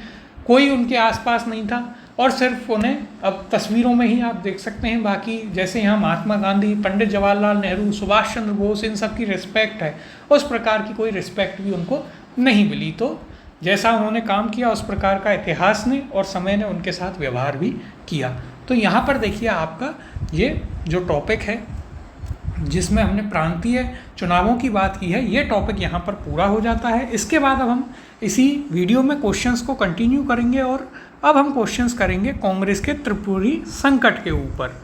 [SPEAKER 1] कोई उनके आसपास नहीं था। और सिर्फ उन्हें अब तस्वीरों में ही आप देख सकते हैं। बाकी जैसे यहाँ महात्मा गांधी, पंडित जवाहरलाल नेहरू, सुभाष चंद्र बोस, इन सब की रिस्पेक्ट है, उस प्रकार की कोई रिस्पेक्ट भी उनको नहीं मिली। तो जैसा उन्होंने काम किया उस प्रकार का इतिहास ने और समय ने उनके साथ व्यवहार भी किया। तो यहाँ पर देखिए, आपका ये जो टॉपिक है जिसमें हमने प्रांतीय चुनावों की बात की है, ये टॉपिक यहाँ पर पूरा हो जाता है। इसके बाद अब हम इसी वीडियो में क्वेश्चंस को कंटिन्यू करेंगे और अब हम क्वेश्चंस करेंगे कांग्रेस के त्रिपुरी संकट के ऊपर।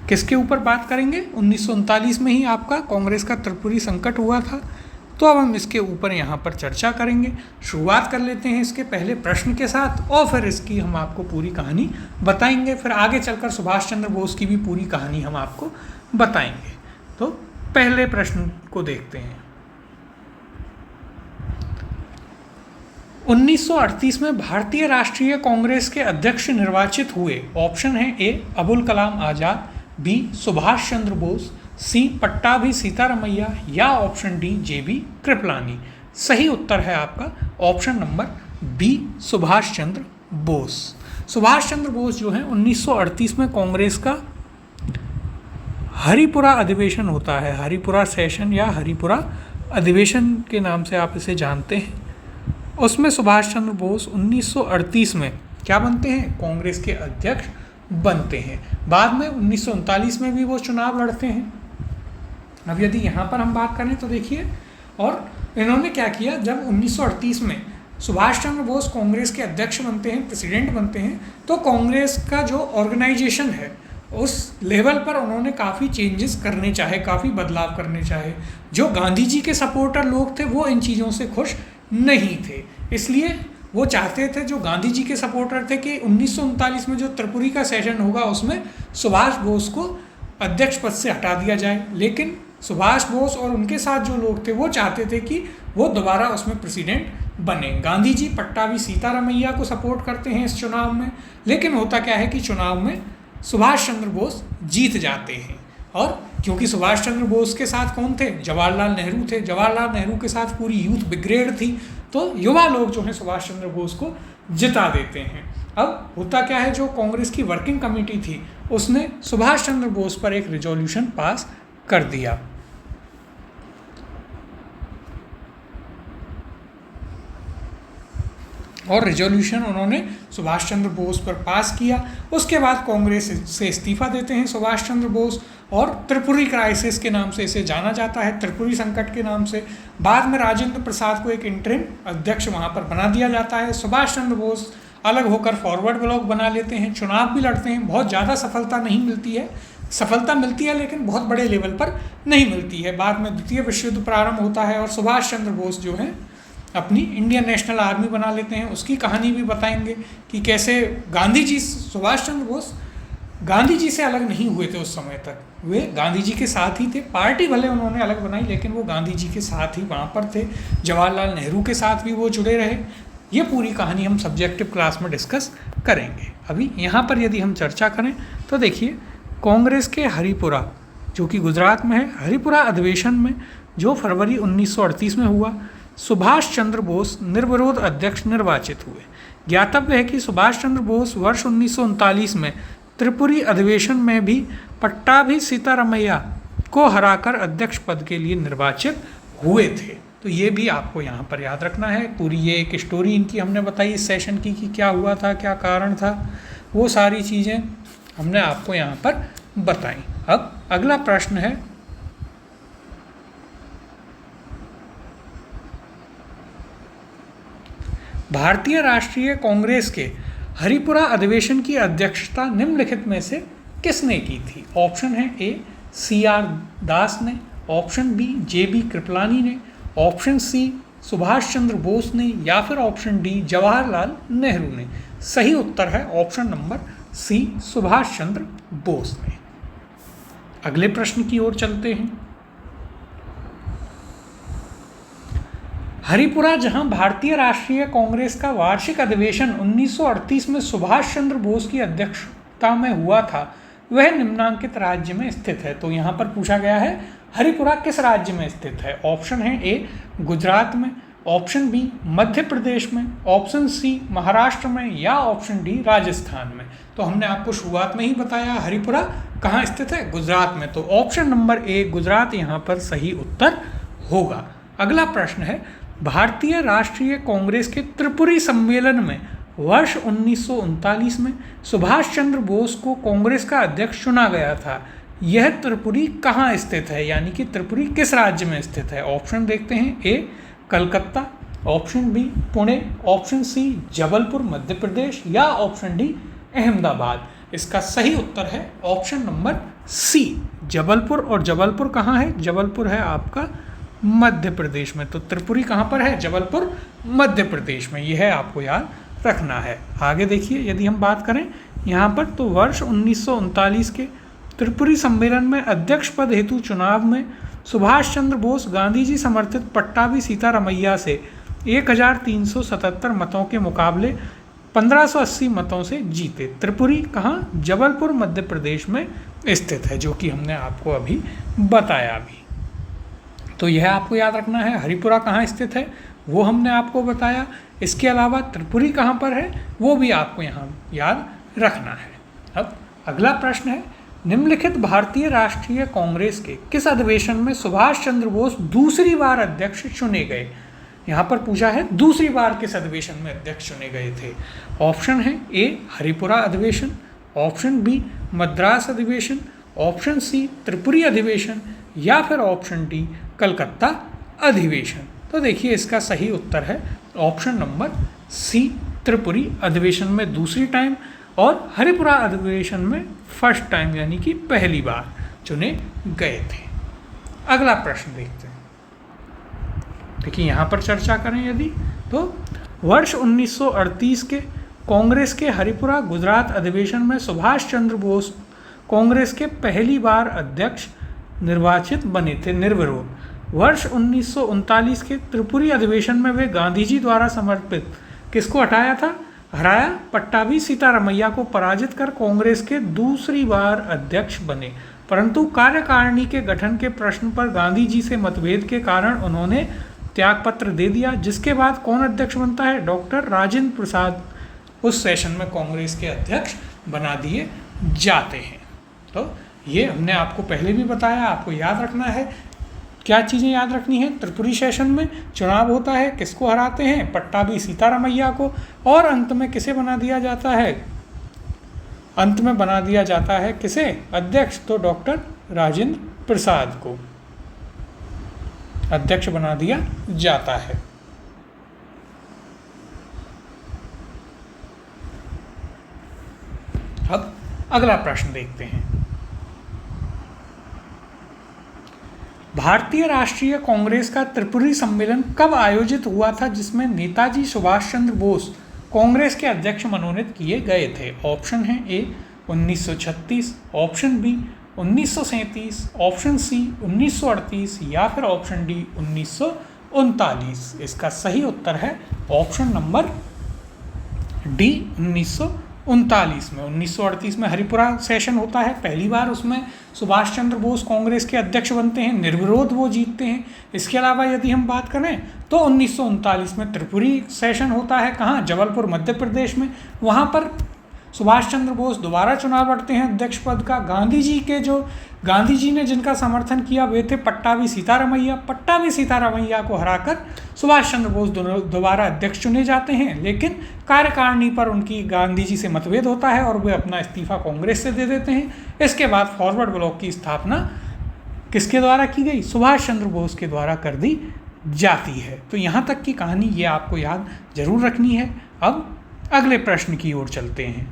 [SPEAKER 1] किसके ऊपर बात करेंगे? 1939 में ही आपका कांग्रेस का त्रिपुरी संकट हुआ था। तो अब हम इसके ऊपर यहाँ पर चर्चा करेंगे। शुरुआत कर लेते हैं इसके पहले प्रश्न के साथ और फिर इसकी हम आपको पूरी कहानी बताएंगे। फिर आगे चलकर सुभाष चंद्र बोस की भी पूरी कहानी हम आपको बताएंगे। तो पहले प्रश्न को देखते हैं। 1938 में भारतीय राष्ट्रीय कांग्रेस के अध्यक्ष निर्वाचित हुए। ऑप्शन है ए अबुल कलाम आज़ाद, बी सुभाष चंद्र बोस, सी पट्टाभी सीतारमैया या ऑप्शन डी जेबी कृपलानी। सही उत्तर है आपका option number B Subhash Chandra Bose. Subhash Chandra Bose जो है 1938 में कांग्रेस का हरिपुरा अधिवेशन होता है, हरिपुरा सेशन या हरिपुरा अधिवेशन के नाम से आप इसे जानते हैं, उसमें सुभाष चंद्र बोस 1938 में क्या बनते हैं, कांग्रेस के अध्यक्ष बनते हैं। बाद में 1939 में भी वो चुनाव लड़ते हैं। अब यदि यहाँ पर हम बात करें तो देखिए, और इन्होंने क्या किया, जब 1938 में सुभाष चंद्र बोस कांग्रेस के अध्यक्ष बनते हैं, प्रेसिडेंट बनते हैं, तो कांग्रेस का जो ऑर्गेनाइजेशन है उस लेवल पर उन्होंने काफ़ी चेंजेस करने चाहे, काफ़ी बदलाव करने चाहे। जो गांधी जी के सपोर्टर लोग थे वो इन चीज़ों से खुश नहीं थे, इसलिए वो चाहते थे, जो गांधी जी के सपोर्टर थे, कि 1939 में जो त्रिपुरी का सेशन होगा उसमें सुभाष बोस को अध्यक्ष पद से हटा दिया जाए। लेकिन सुभाष बोस और उनके साथ जो लोग थे वो चाहते थे कि वो दोबारा उसमें प्रेसिडेंट बने। गांधी जी पट्टाभी सीतारमैया को सपोर्ट करते हैं इस चुनाव में, लेकिन होता क्या है कि चुनाव में सुभाष चंद्र बोस जीत जाते हैं। और क्योंकि सुभाष चंद्र बोस के साथ कौन थे, जवाहरलाल नेहरू थे, जवाहरलाल नेहरू के साथ पूरी यूथ ब्रिगेड थी, तो युवा लोग जो हैं सुभाष चंद्र बोस को जिता देते हैं। अब होता क्या है, जो कांग्रेस की वर्किंग कमेटी थी उसने सुभाष चंद्र बोस पर एक रिजोल्यूशन पास कर दिया। और रिजोल्यूशन उन्होंने सुभाष चंद्र बोस पर पास किया। उसके बाद कांग्रेस से इस्तीफा देते हैं सुभाष चंद्र बोस, और त्रिपुरी क्राइसिस के नाम से इसे जाना जाता है, त्रिपुरी संकट के नाम से। बाद में राजेंद्र प्रसाद को एक इंटरिम अध्यक्ष वहाँ पर बना दिया जाता है। सुभाष चंद्र बोस अलग होकर फॉरवर्ड ब्लॉक बना लेते हैं, चुनाव भी लड़ते हैं। बहुत ज़्यादा सफलता नहीं मिलती है, सफलता मिलती है लेकिन बहुत बड़े लेवल पर नहीं मिलती है। बाद में द्वितीय विश्व युद्ध प्रारंभ होता है और सुभाष चंद्र बोस जो है अपनी इंडियन नेशनल आर्मी बना लेते हैं। उसकी कहानी भी बताएंगे कि कैसे गांधी जी, सुभाष चंद्र बोस गांधी जी से अलग नहीं हुए थे उस समय तक, वे गांधी जी के साथ ही थे। पार्टी भले उन्होंने अलग बनाई लेकिन वो गांधी जी के साथ ही वहाँ पर थे। जवाहरलाल नेहरू के साथ भी वो जुड़े रहे। ये पूरी कहानी हम सब्जेक्टिव क्लास में डिस्कस करेंगे। अभी यहाँ पर यदि हम चर्चा करें तो देखिए, कांग्रेस के हरिपुरा जो कि गुजरात में है, हरिपुरा अधिवेशन में जो फरवरी 1938 में हुआ, सुभाष चंद्र बोस निर्विरोध अध्यक्ष निर्वाचित हुए। ज्ञातव्य है कि सुभाष चंद्र बोस वर्ष 1939 में त्रिपुरी अधिवेशन में भी पट्टाभी सीतारमैया को हराकर अध्यक्ष पद के लिए निर्वाचित हुए थे। तो ये भी आपको यहाँ पर याद रखना है। पूरी ये एक स्टोरी इनकी हमने बताई इस सेशन की, कि क्या हुआ था, क्या कारण था, वो सारी चीज़ें हमने आपको यहाँ पर बताई। अब अगला प्रश्न है, भारतीय राष्ट्रीय कांग्रेस के हरिपुरा अधिवेशन की अध्यक्षता निम्नलिखित में से किसने की थी? ऑप्शन है ए CR दास ने, ऑप्शन बी JB कृपलानी ने, ऑप्शन सी सुभाष चंद्र बोस ने, या फिर ऑप्शन डी जवाहरलाल नेहरू ने। सही उत्तर है ऑप्शन नंबर सी सुभाष चंद्र बोस ने। अगले प्रश्न की ओर चलते हैं। हरिपुरा, जहां भारतीय राष्ट्रीय कांग्रेस का वार्षिक अधिवेशन 1938 में सुभाष चंद्र बोस की अध्यक्षता में हुआ था, वह निम्नांकित राज्य में स्थित है। तो यहाँ पर पूछा गया है हरिपुरा किस राज्य में स्थित है? ऑप्शन है ए गुजरात में, ऑप्शन बी मध्य प्रदेश में, ऑप्शन सी महाराष्ट्र में, या ऑप्शन डी राजस्थान में। तो हमने आपको शुरुआत में ही बताया हरिपुरा कहाँ स्थित है, गुजरात में। तो ऑप्शन नंबर ए गुजरात यहाँ पर सही उत्तर होगा। अगला प्रश्न है, भारतीय राष्ट्रीय कांग्रेस के त्रिपुरी सम्मेलन में वर्ष 1939 में सुभाष चंद्र बोस को कांग्रेस का अध्यक्ष चुना गया था। यह त्रिपुरी कहाँ स्थित है, यानी कि त्रिपुरी किस राज्य में स्थित है? ऑप्शन देखते हैं, A Calcutta, option B Pune, option C Jabalpur Madhya Pradesh, या ऑप्शन डी अहमदाबाद। इसका सही उत्तर है ऑप्शन नंबर सी जबलपुर। और जबलपुर कहाँ है? जबलपुर है आपका मध्य प्रदेश में। तो त्रिपुरी कहाँ पर है? जबलपुर मध्य प्रदेश में। यह है आपको याद रखना है। आगे देखिए, यदि हम बात करें यहाँ पर, तो वर्ष 1939 के त्रिपुरी सम्मेलन में अध्यक्ष पद हेतु चुनाव में सुभाष चंद्र बोस गांधी जी समर्थित पट्टाभी सीतारमैया से 1377 मतों के मुकाबले 1580 मतों से जीते। त्रिपुरी कहाँ? जबलपुर मध्य प्रदेश में स्थित है, जो कि हमने आपको अभी बताया अभी। तो यह आपको याद रखना है। हरिपुरा कहाँ स्थित है वो हमने आपको बताया। इसके अलावा त्रिपुरी कहाँ पर है वो भी आपको यहाँ याद रखना है। अब अगला प्रश्न है, निम्नलिखित भारतीय राष्ट्रीय कांग्रेस के किस अधिवेशन में सुभाष चंद्र बोस दूसरी बार अध्यक्ष चुने गए? यहाँ पर पूछा है दूसरी बार किस अधिवेशन में अध्यक्ष चुने गए थे। ऑप्शन है ए हरिपुरा अधिवेशन, ऑप्शन बी मद्रास अधिवेशन, ऑप्शन सी त्रिपुरी अधिवेशन या फिर ऑप्शन डी कलकत्ता अधिवेशन। तो देखिए इसका सही उत्तर है ऑप्शन नंबर सी, त्रिपुरी अधिवेशन में दूसरी टाइम और हरिपुरा अधिवेशन में फर्स्ट टाइम यानी कि पहली बार चुने गए थे। अगला प्रश्न देखते हैं। देखिए यहाँ पर चर्चा करें यदि तो वर्ष 1938 के कांग्रेस के हरिपुरा गुजरात अधिवेशन में सुभाष चंद्र बोस कांग्रेस के पहली बार अध्यक्ष निर्वाचित बने थे निर्विरोध। वर्ष 1939 के त्रिपुरी अधिवेशन में वे गांधी जी द्वारा समर्पित किसको हराया? पट्टाभी सीतारमैया को पराजित कर कांग्रेस के दूसरी बार अध्यक्ष बने, परंतु कार्यकारिणी के गठन के प्रश्न पर गांधी जी से मतभेद के कारण उन्होंने त्यागपत्र दे दिया, जिसके बाद कौन अध्यक्ष बनता है? डॉक्टर राजेंद्र प्रसाद उस सेशन में कांग्रेस के अध्यक्ष बना दिए जाते हैं। तो ये हमने आपको पहले भी बताया, आपको याद रखना है। क्या चीज़ें याद रखनी है? त्रिपुरी सेशन में चुनाव होता है, किसको हराते हैं? पट्टाभी सीतारमैया को, और अंत में किसे बना दिया जाता है? अंत में बना दिया जाता है किसे अध्यक्ष? तो डॉक्टर राजेंद्र प्रसाद को अध्यक्ष बना दिया जाता है। अब अगला प्रश्न देखते हैं। भारतीय राष्ट्रीय कांग्रेस का त्रिपुरी सम्मेलन कब आयोजित हुआ था जिसमें नेताजी सुभाष चंद्र बोस कांग्रेस के अध्यक्ष मनोनीत किए गए थे? ऑप्शन है ए 1936, ऑप्शन बी 1937, ऑप्शन सी 1938 या फिर ऑप्शन डी 1939। इसका सही उत्तर है ऑप्शन नंबर डी 1939 में। 1938 में हरिपुरा सेशन होता है, पहली बार उसमें सुभाष चंद्र बोस कांग्रेस के अध्यक्ष बनते हैं, निर्विरोध वो जीतते हैं। इसके अलावा यदि हम बात करें तो 1939 में त्रिपुरी सेशन होता है, कहाँ? जबलपुर मध्य प्रदेश में। वहाँ पर सुभाष चंद्र बोस दोबारा चुनाव लड़ते हैं अध्यक्ष पद का। गांधी जी ने जिनका समर्थन किया वे थे पट्टाभी सीतारमैया। पट्टाभी सीतारमैया को हराकर सुभाष चंद्र बोस दोबारा अध्यक्ष चुने जाते हैं, लेकिन कार्यकारिणी पर उनकी गांधी जी से मतभेद होता है और वे अपना इस्तीफा कांग्रेस से दे देते हैं। इसके बाद फॉरवर्ड ब्लॉक की स्थापना किसके द्वारा की गई? सुभाष चंद्र बोस के द्वारा कर दी जाती है। तो यहाँ तक की कहानी ये आपको याद जरूर रखनी है। अब अगले प्रश्न की ओर चलते हैं।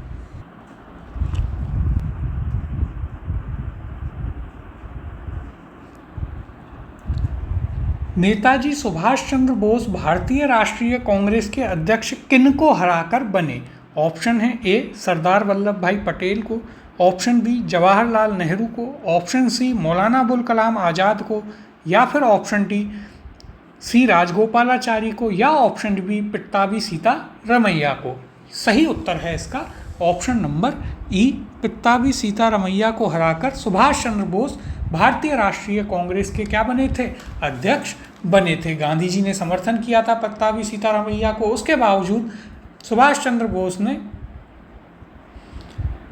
[SPEAKER 1] नेताजी सुभाष चंद्र बोस भारतीय राष्ट्रीय कांग्रेस के अध्यक्ष किनको हराकर बने? ऑप्शन है ए सरदार वल्लभ भाई पटेल को, ऑप्शन बी जवाहरलाल नेहरू को, ऑप्शन सी मौलाना अबुल कलाम आज़ाद को या फिर ऑप्शन डी सी राजगोपालाचारी को या ऑप्शन डी पट्टाभी सीतारमैया को। सही उत्तर है इसका ऑप्शन नंबर ई, पट्टाभी सीतारमैया को हराकर सुभाष चंद्र बोस भारतीय राष्ट्रीय कांग्रेस के क्या बने थे? अध्यक्ष बने थे। गांधी जी ने समर्थन किया था पट्टाभी सीतारमैया को, उसके बावजूद सुभाष चंद्र बोस ने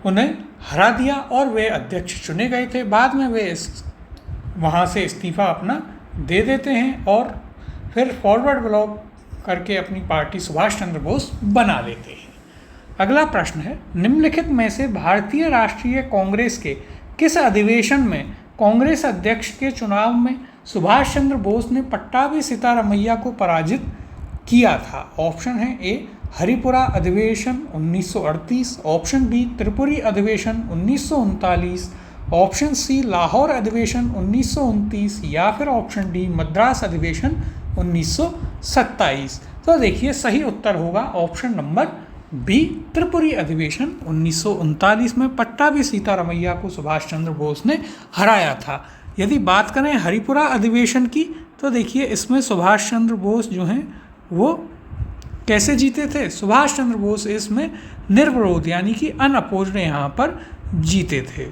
[SPEAKER 1] उन्हें हरा दिया और वे अध्यक्ष चुने गए थे। बाद में वे वहाँ से इस्तीफा अपना दे देते हैं और फिर फॉरवर्ड ब्लॉक करके अपनी पार्टी सुभाष चंद्र बोस बना लेते हैं। अगला प्रश्न है, निम्नलिखित में से भारतीय राष्ट्रीय कांग्रेस के किस अधिवेशन में कांग्रेस अध्यक्ष के चुनाव में सुभाष चंद्र बोस ने पट्टाभी सीतारमैया को पराजित किया था? ऑप्शन है ए हरिपुरा अधिवेशन 1938, ऑप्शन बी त्रिपुरी अधिवेशन 1939, ऑप्शन सी लाहौर अधिवेशन 1929 या फिर ऑप्शन डी मद्रास अधिवेशन 1927। तो देखिए सही उत्तर होगा ऑप्शन नंबर बी, त्रिपुरी अधिवेशन 1939 में पट्टाभी सीतारमैया को सुभाष चंद्र बोस ने हराया था। यदि बात करें हरिपुरा अधिवेशन की तो देखिए इसमें सुभाष चंद्र बोस जो हैं वो कैसे जीते थे? सुभाष चंद्र बोस इसमें निर्विरोध यानी कि अनअपोज्ड यहाँ पर जीते थे।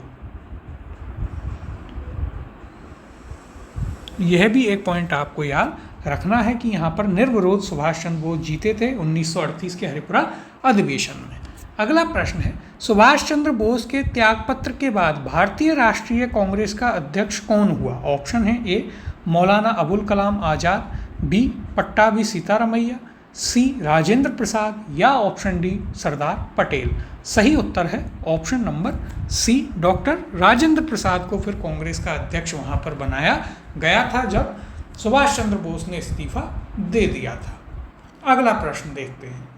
[SPEAKER 1] यह भी एक पॉइंट आपको याद रखना है कि यहाँ पर निर्विरोध सुभाष चंद्र बोस जीते थे 1938 के हरिपुरा अधिवेशन में। अगला प्रश्न है, सुभाष चंद्र बोस के त्यागपत्र के बाद भारतीय राष्ट्रीय कांग्रेस का अध्यक्ष कौन हुआ? ऑप्शन है A Maulana Abul Kalam Azad, B Pattabhi Sitaramayya, C Rajendra Prasad या ऑप्शन डी सरदार पटेल। सही उत्तर है option number C, doctor Rajendra Prasad को फिर कांग्रेस का अध्यक्ष वहां पर बनाया गया था जब सुभाष चंद्र बोस ने इस्तीफा दे दिया था। अगला प्रश्न देखते हैं,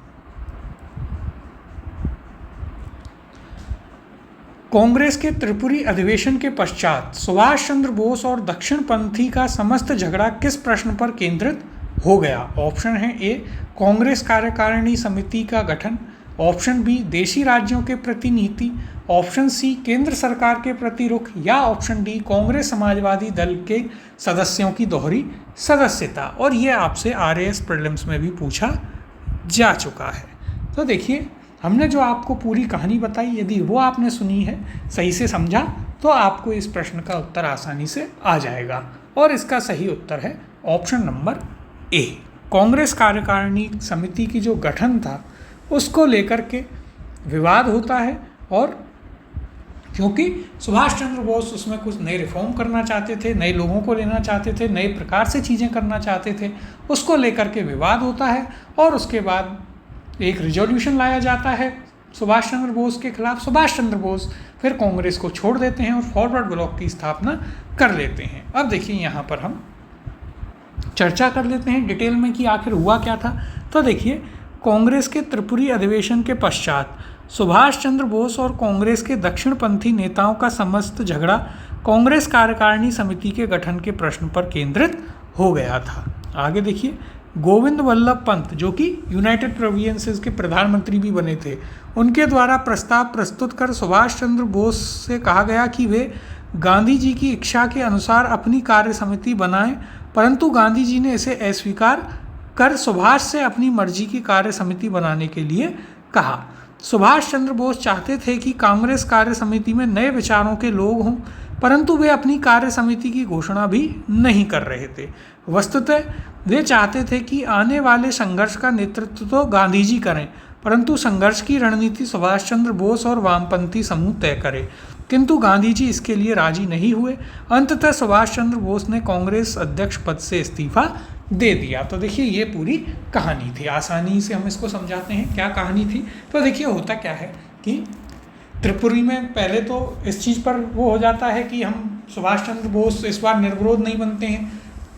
[SPEAKER 1] कांग्रेस के त्रिपुरी अधिवेशन के पश्चात सुभाष चंद्र बोस और दक्षिणपंथी का समस्त झगड़ा किस प्रश्न पर केंद्रित हो गया? ऑप्शन है ए कांग्रेस कार्यकारिणी समिति का गठन, ऑप्शन बी देशी राज्यों के प्रति नीति, ऑप्शन सी केंद्र सरकार के प्रति रुख या ऑप्शन डी कांग्रेस समाजवादी दल के सदस्यों की दोहरी सदस्यता। और ये आपसे आरएएस प्रीलिम्स में भी पूछा जा चुका है। तो देखिए, हमने जो आपको पूरी कहानी बताई, यदि वो आपने सुनी है, सही से समझा, तो आपको इस प्रश्न का उत्तर आसानी से आ जाएगा। और इसका सही उत्तर है ऑप्शन नंबर ए। कांग्रेस कार्यकारिणी समिति की जो गठन था उसको लेकर के विवाद होता है, और क्योंकि सुभाष चंद्र बोस उसमें कुछ नए रिफॉर्म करना चाहते थे, नए लोगों को लेना चाहते थे, नए प्रकार से चीज़ें करना चाहते थे, उसको लेकर के विवाद होता है। और उसके बाद एक रिजोल्यूशन लाया जाता है सुभाष चंद्र बोस के खिलाफ। सुभाष चंद्र बोस फिर कांग्रेस को छोड़ देते हैं और फॉरवर्ड ब्लॉक की स्थापना कर लेते हैं। अब देखिए, यहाँ पर हम चर्चा कर लेते हैं डिटेल में कि आखिर हुआ क्या था। तो देखिए, कांग्रेस के त्रिपुरी अधिवेशन के पश्चात सुभाष चंद्र बोस और कांग्रेस के दक्षिणपंथी नेताओं का समस्त झगड़ा कांग्रेस कार्यकारिणी समिति के गठन के प्रश्न पर केंद्रित हो गया था। आगे देखिए, गोविंद वल्लभ पंत जो कि यूनाइटेड प्रोविंसेस के प्रधानमंत्री भी बने थे, उनके द्वारा प्रस्ताव प्रस्तुत कर सुभाष चंद्र बोस से कहा गया कि वे गांधी जी की इच्छा के अनुसार अपनी कार्य समिति बनाएं, परंतु गांधी जी ने इसे अस्वीकार कर सुभाष से अपनी मर्जी की कार्य समिति बनाने के लिए कहा। सुभाष चंद्र बोस चाहते थे कि कांग्रेस कार्य समिति में नए विचारों के लोग हों, परंतु वे अपनी कार्य समिति की घोषणा भी नहीं कर रहे थे। वस्तुतः वे चाहते थे कि आने वाले संघर्ष का नेतृत्व तो गांधी जी करें, परंतु संघर्ष की रणनीति सुभाष चंद्र बोस और वामपंथी समूह तय करें, किंतु गांधी जी इसके लिए राजी नहीं हुए। अंततः सुभाष चंद्र बोस ने कांग्रेस अध्यक्ष पद से इस्तीफा दे दिया। तो देखिए, ये पूरी कहानी थी। आसानी से हम इसको समझाते हैं क्या कहानी थी। तो देखिए, होता क्या है कि त्रिपुरी में पहले तो इस चीज़ पर वो हो जाता है कि हम सुभाष चंद्र बोस इस बार निर्विरोध नहीं बनते हैं,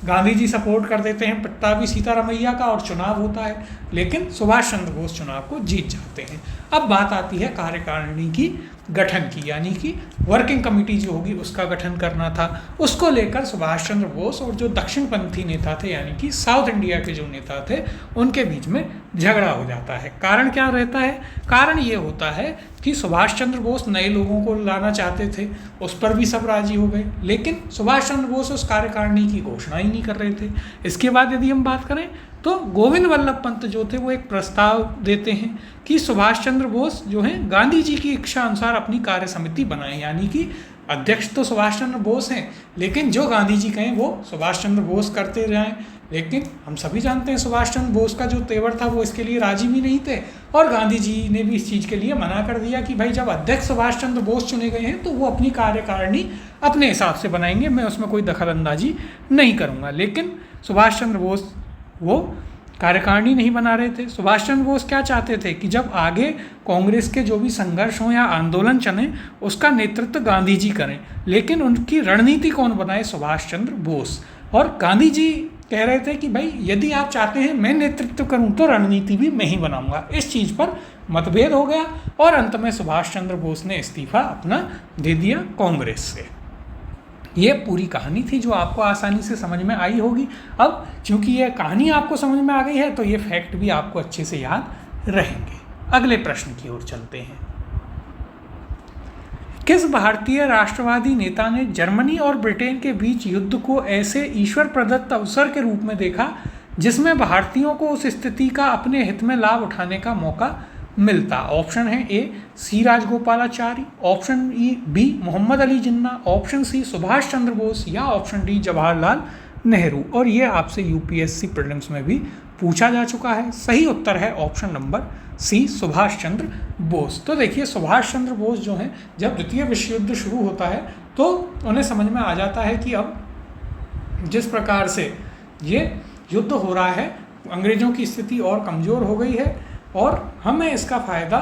[SPEAKER 1] गांधी जी सपोर्ट कर देते हैं पट्टाभी सीतारामैया का और चुनाव होता है, लेकिन सुभाष चंद्र बोस चुनाव को जीत जाते हैं। अब बात आती है कार्यकारिणी की गठन की, यानी कि वर्किंग कमेटी जो होगी उसका गठन करना था। उसको लेकर सुभाष चंद्र बोस और जो दक्षिणपंथी नेता थे, यानी कि साउथ इंडिया के जो नेता थे, उनके बीच में झगड़ा हो जाता है। कारण क्या रहता है? कारण ये होता है कि सुभाष चंद्र बोस नए लोगों को लाना चाहते थे, उस पर भी सब राजी हो गए, लेकिन सुभाष चंद्र बोस उस कार्यकारिणी की घोषणा ही नहीं कर रहे थे। इसके बाद यदि हम बात करें तो गोविंद वल्लभ पंत जो थे वो एक प्रस्ताव देते हैं कि सुभाष चंद्र बोस जो हैं गांधी जी की इच्छा अनुसार अपनी कार्य समिति बनाएं, यानी कि अध्यक्ष तो सुभाष चंद्र बोस हैं, लेकिन जो गांधी जी कहें वो सुभाष चंद्र बोस करते जाएं। लेकिन हम सभी जानते हैं सुभाष चंद्र बोस का जो तेवर था वो इसके लिए राजी भी नहीं थे, और गांधी जी ने भी इस चीज़ के लिए मना कर दिया कि भाई जब अध्यक्ष सुभाष चंद्र बोस चुने गए हैं तो वो अपनी कार्यकारिणी अपने हिसाब से बनाएंगे, मैं उसमें कोई दखल अंदाजी नहीं करूँगा। लेकिन सुभाष चंद्र बोस वो कार्यकारिणी नहीं बना रहे थे। सुभाष चंद्र बोस क्या चाहते थे कि जब आगे कांग्रेस के जो भी संघर्ष हों या आंदोलन चले उसका नेतृत्व गांधी जी करें, लेकिन उनकी रणनीति कौन बनाए? सुभाष चंद्र बोस। और गांधी जी कह रहे थे कि भाई यदि आप चाहते हैं मैं नेतृत्व करूं तो रणनीति भी मैं ही बनाऊंगा। इस चीज़ पर मतभेद हो गया और अंत में सुभाष चंद्र बोस ने इस्तीफा अपना दे दिया कांग्रेस से। ये पूरी कहानी थी जो आपको आसानी से समझ में आई होगी। अब चूंकि ये कहानी आपको समझ में आ गई है तो ये फैक्ट भी आपको अच्छे से याद रहेंगे। अगले प्रश्न की ओर चलते हैं। किस भारतीय राष्ट्रवादी नेता ने जर्मनी और ब्रिटेन के बीच युद्ध को ऐसे ईश्वर प्रदत्त अवसर के रूप में देखा जिसमें भारतीयों को उस स्थिति का अपने हित में लाभ उठाने का मौका मिलता। ऑप्शन है ए सी Rajagopalachari, option B Mohammad Ali Jinnah, option C Subhash Chandra Bose या ऑप्शन डी जवाहरलाल नेहरू। और ये आपसे यूपीएससी प्रीलिम्स में भी पूछा जा चुका है। सही उत्तर है ऑप्शन नंबर सी सुभाष चंद्र बोस। तो देखिए सुभाष चंद्र बोस जो हैं, जब द्वितीय विश्व युद्ध शुरू होता है तो उन्हें समझ में आ जाता है कि अब जिस प्रकार से ये युद्ध हो रहा है, अंग्रेज़ों की स्थिति और कमज़ोर हो गई है और हमें इसका फ़ायदा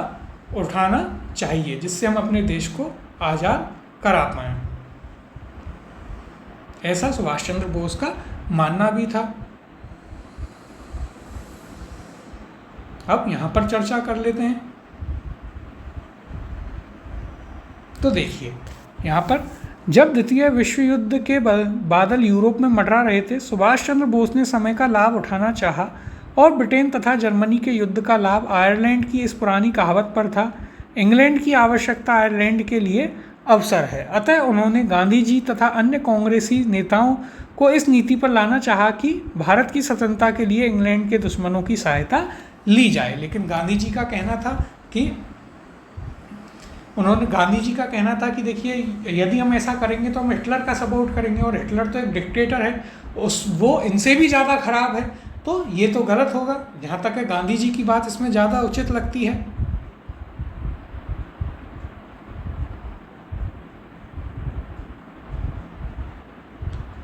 [SPEAKER 1] उठाना चाहिए जिससे हम अपने देश को आज़ाद करा पाएँ। ऐसा सुभाष चंद्र बोस का मानना भी था। अब यहाँ पर चर्चा कर लेते हैं। तो देखिए यहाँ पर जब द्वितीय विश्व युद्ध के बादल यूरोप में मंडरा रहे थे, सुभाष चंद्र बोस ने समय का लाभ उठाना चाहा और ब्रिटेन तथा जर्मनी के युद्ध का लाभ आयरलैंड की इस पुरानी कहावत पर था, इंग्लैंड की आवश्यकता आयरलैंड के लिए अवसर है। अतः उन्होंने गांधी जी तथा अन्य कांग्रेसी नेताओं को इस नीति पर लाना चाहा कि भारत की स्वतंत्रता के लिए इंग्लैंड के दुश्मनों की सहायता ली जाए। लेकिन गांधी जी का कहना था कि देखिए यदि हम ऐसा करेंगे तो हम हिटलर का सपोर्ट करेंगे और हिटलर तो एक डिक्टेटर है, वो इनसे भी ज़्यादा खराब है, तो ये तो गलत होगा। जहाँ तक है गांधी जी की बात इसमें ज़्यादा उचित लगती है।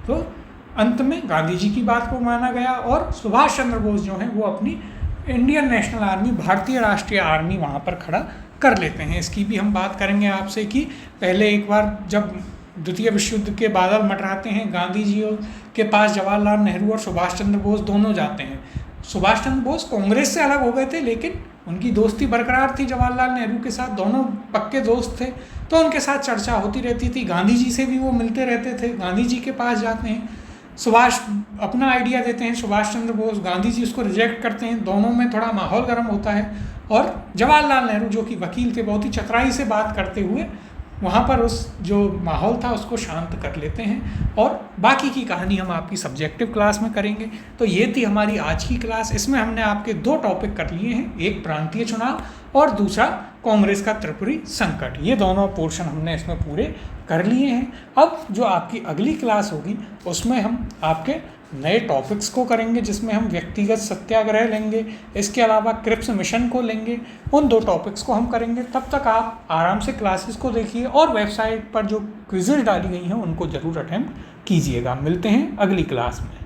[SPEAKER 1] तो अंत में गांधी जी की बात को माना गया और सुभाष चंद्र बोस जो हैं वो अपनी इंडियन नेशनल आर्मी, भारतीय राष्ट्रीय आर्मी वहाँ पर खड़ा कर लेते हैं। इसकी भी हम बात करेंगे आपसे कि पहले एक बार जब द्वितीय विश्व युद्ध के बादल मंडराते हैं, गांधी जी के पास जवाहरलाल नेहरू और सुभाष चंद्र बोस दोनों जाते हैं। सुभाष चंद्र बोस कांग्रेस से अलग हो गए थे लेकिन उनकी दोस्ती बरकरार थी जवाहरलाल नेहरू के साथ, दोनों पक्के दोस्त थे, तो उनके साथ चर्चा होती रहती थी। गांधी जी से भी वो मिलते रहते थे। गांधी जी के पास जाते हैं, सुभाष अपना आइडिया देते हैं, सुभाष चंद्र बोस, गांधी जी उसको रिजेक्ट करते हैं, दोनों में थोड़ा माहौल गर्म होता है और जवाहरलाल नेहरू जो कि वकील थे, बहुत ही चतुराई से बात करते हुए वहाँ पर उस जो माहौल था उसको शांत कर लेते हैं। और बाकी की कहानी हम आपकी सब्जेक्टिव क्लास में करेंगे। तो ये थी हमारी आज की क्लास। इसमें हमने आपके दो टॉपिक कर लिए हैं, एक प्रांतीय चुनाव और दूसरा कांग्रेस का त्रिपुरी संकट। ये दोनों पोर्शन हमने इसमें पूरे कर लिए हैं। अब जो आपकी अगली क्लास होगी उसमें हम आपके नए टॉपिक्स को करेंगे जिसमें हम व्यक्तिगत सत्याग्रह लेंगे, इसके अलावा क्रिप्स मिशन को लेंगे। उन दो टॉपिक्स को हम करेंगे। तब तक आप आराम से क्लासेस को देखिए और वेबसाइट पर जो क्विज़ेस डाली गई हैं उनको ज़रूर अटेम्प्ट कीजिएगा। मिलते हैं अगली क्लास में।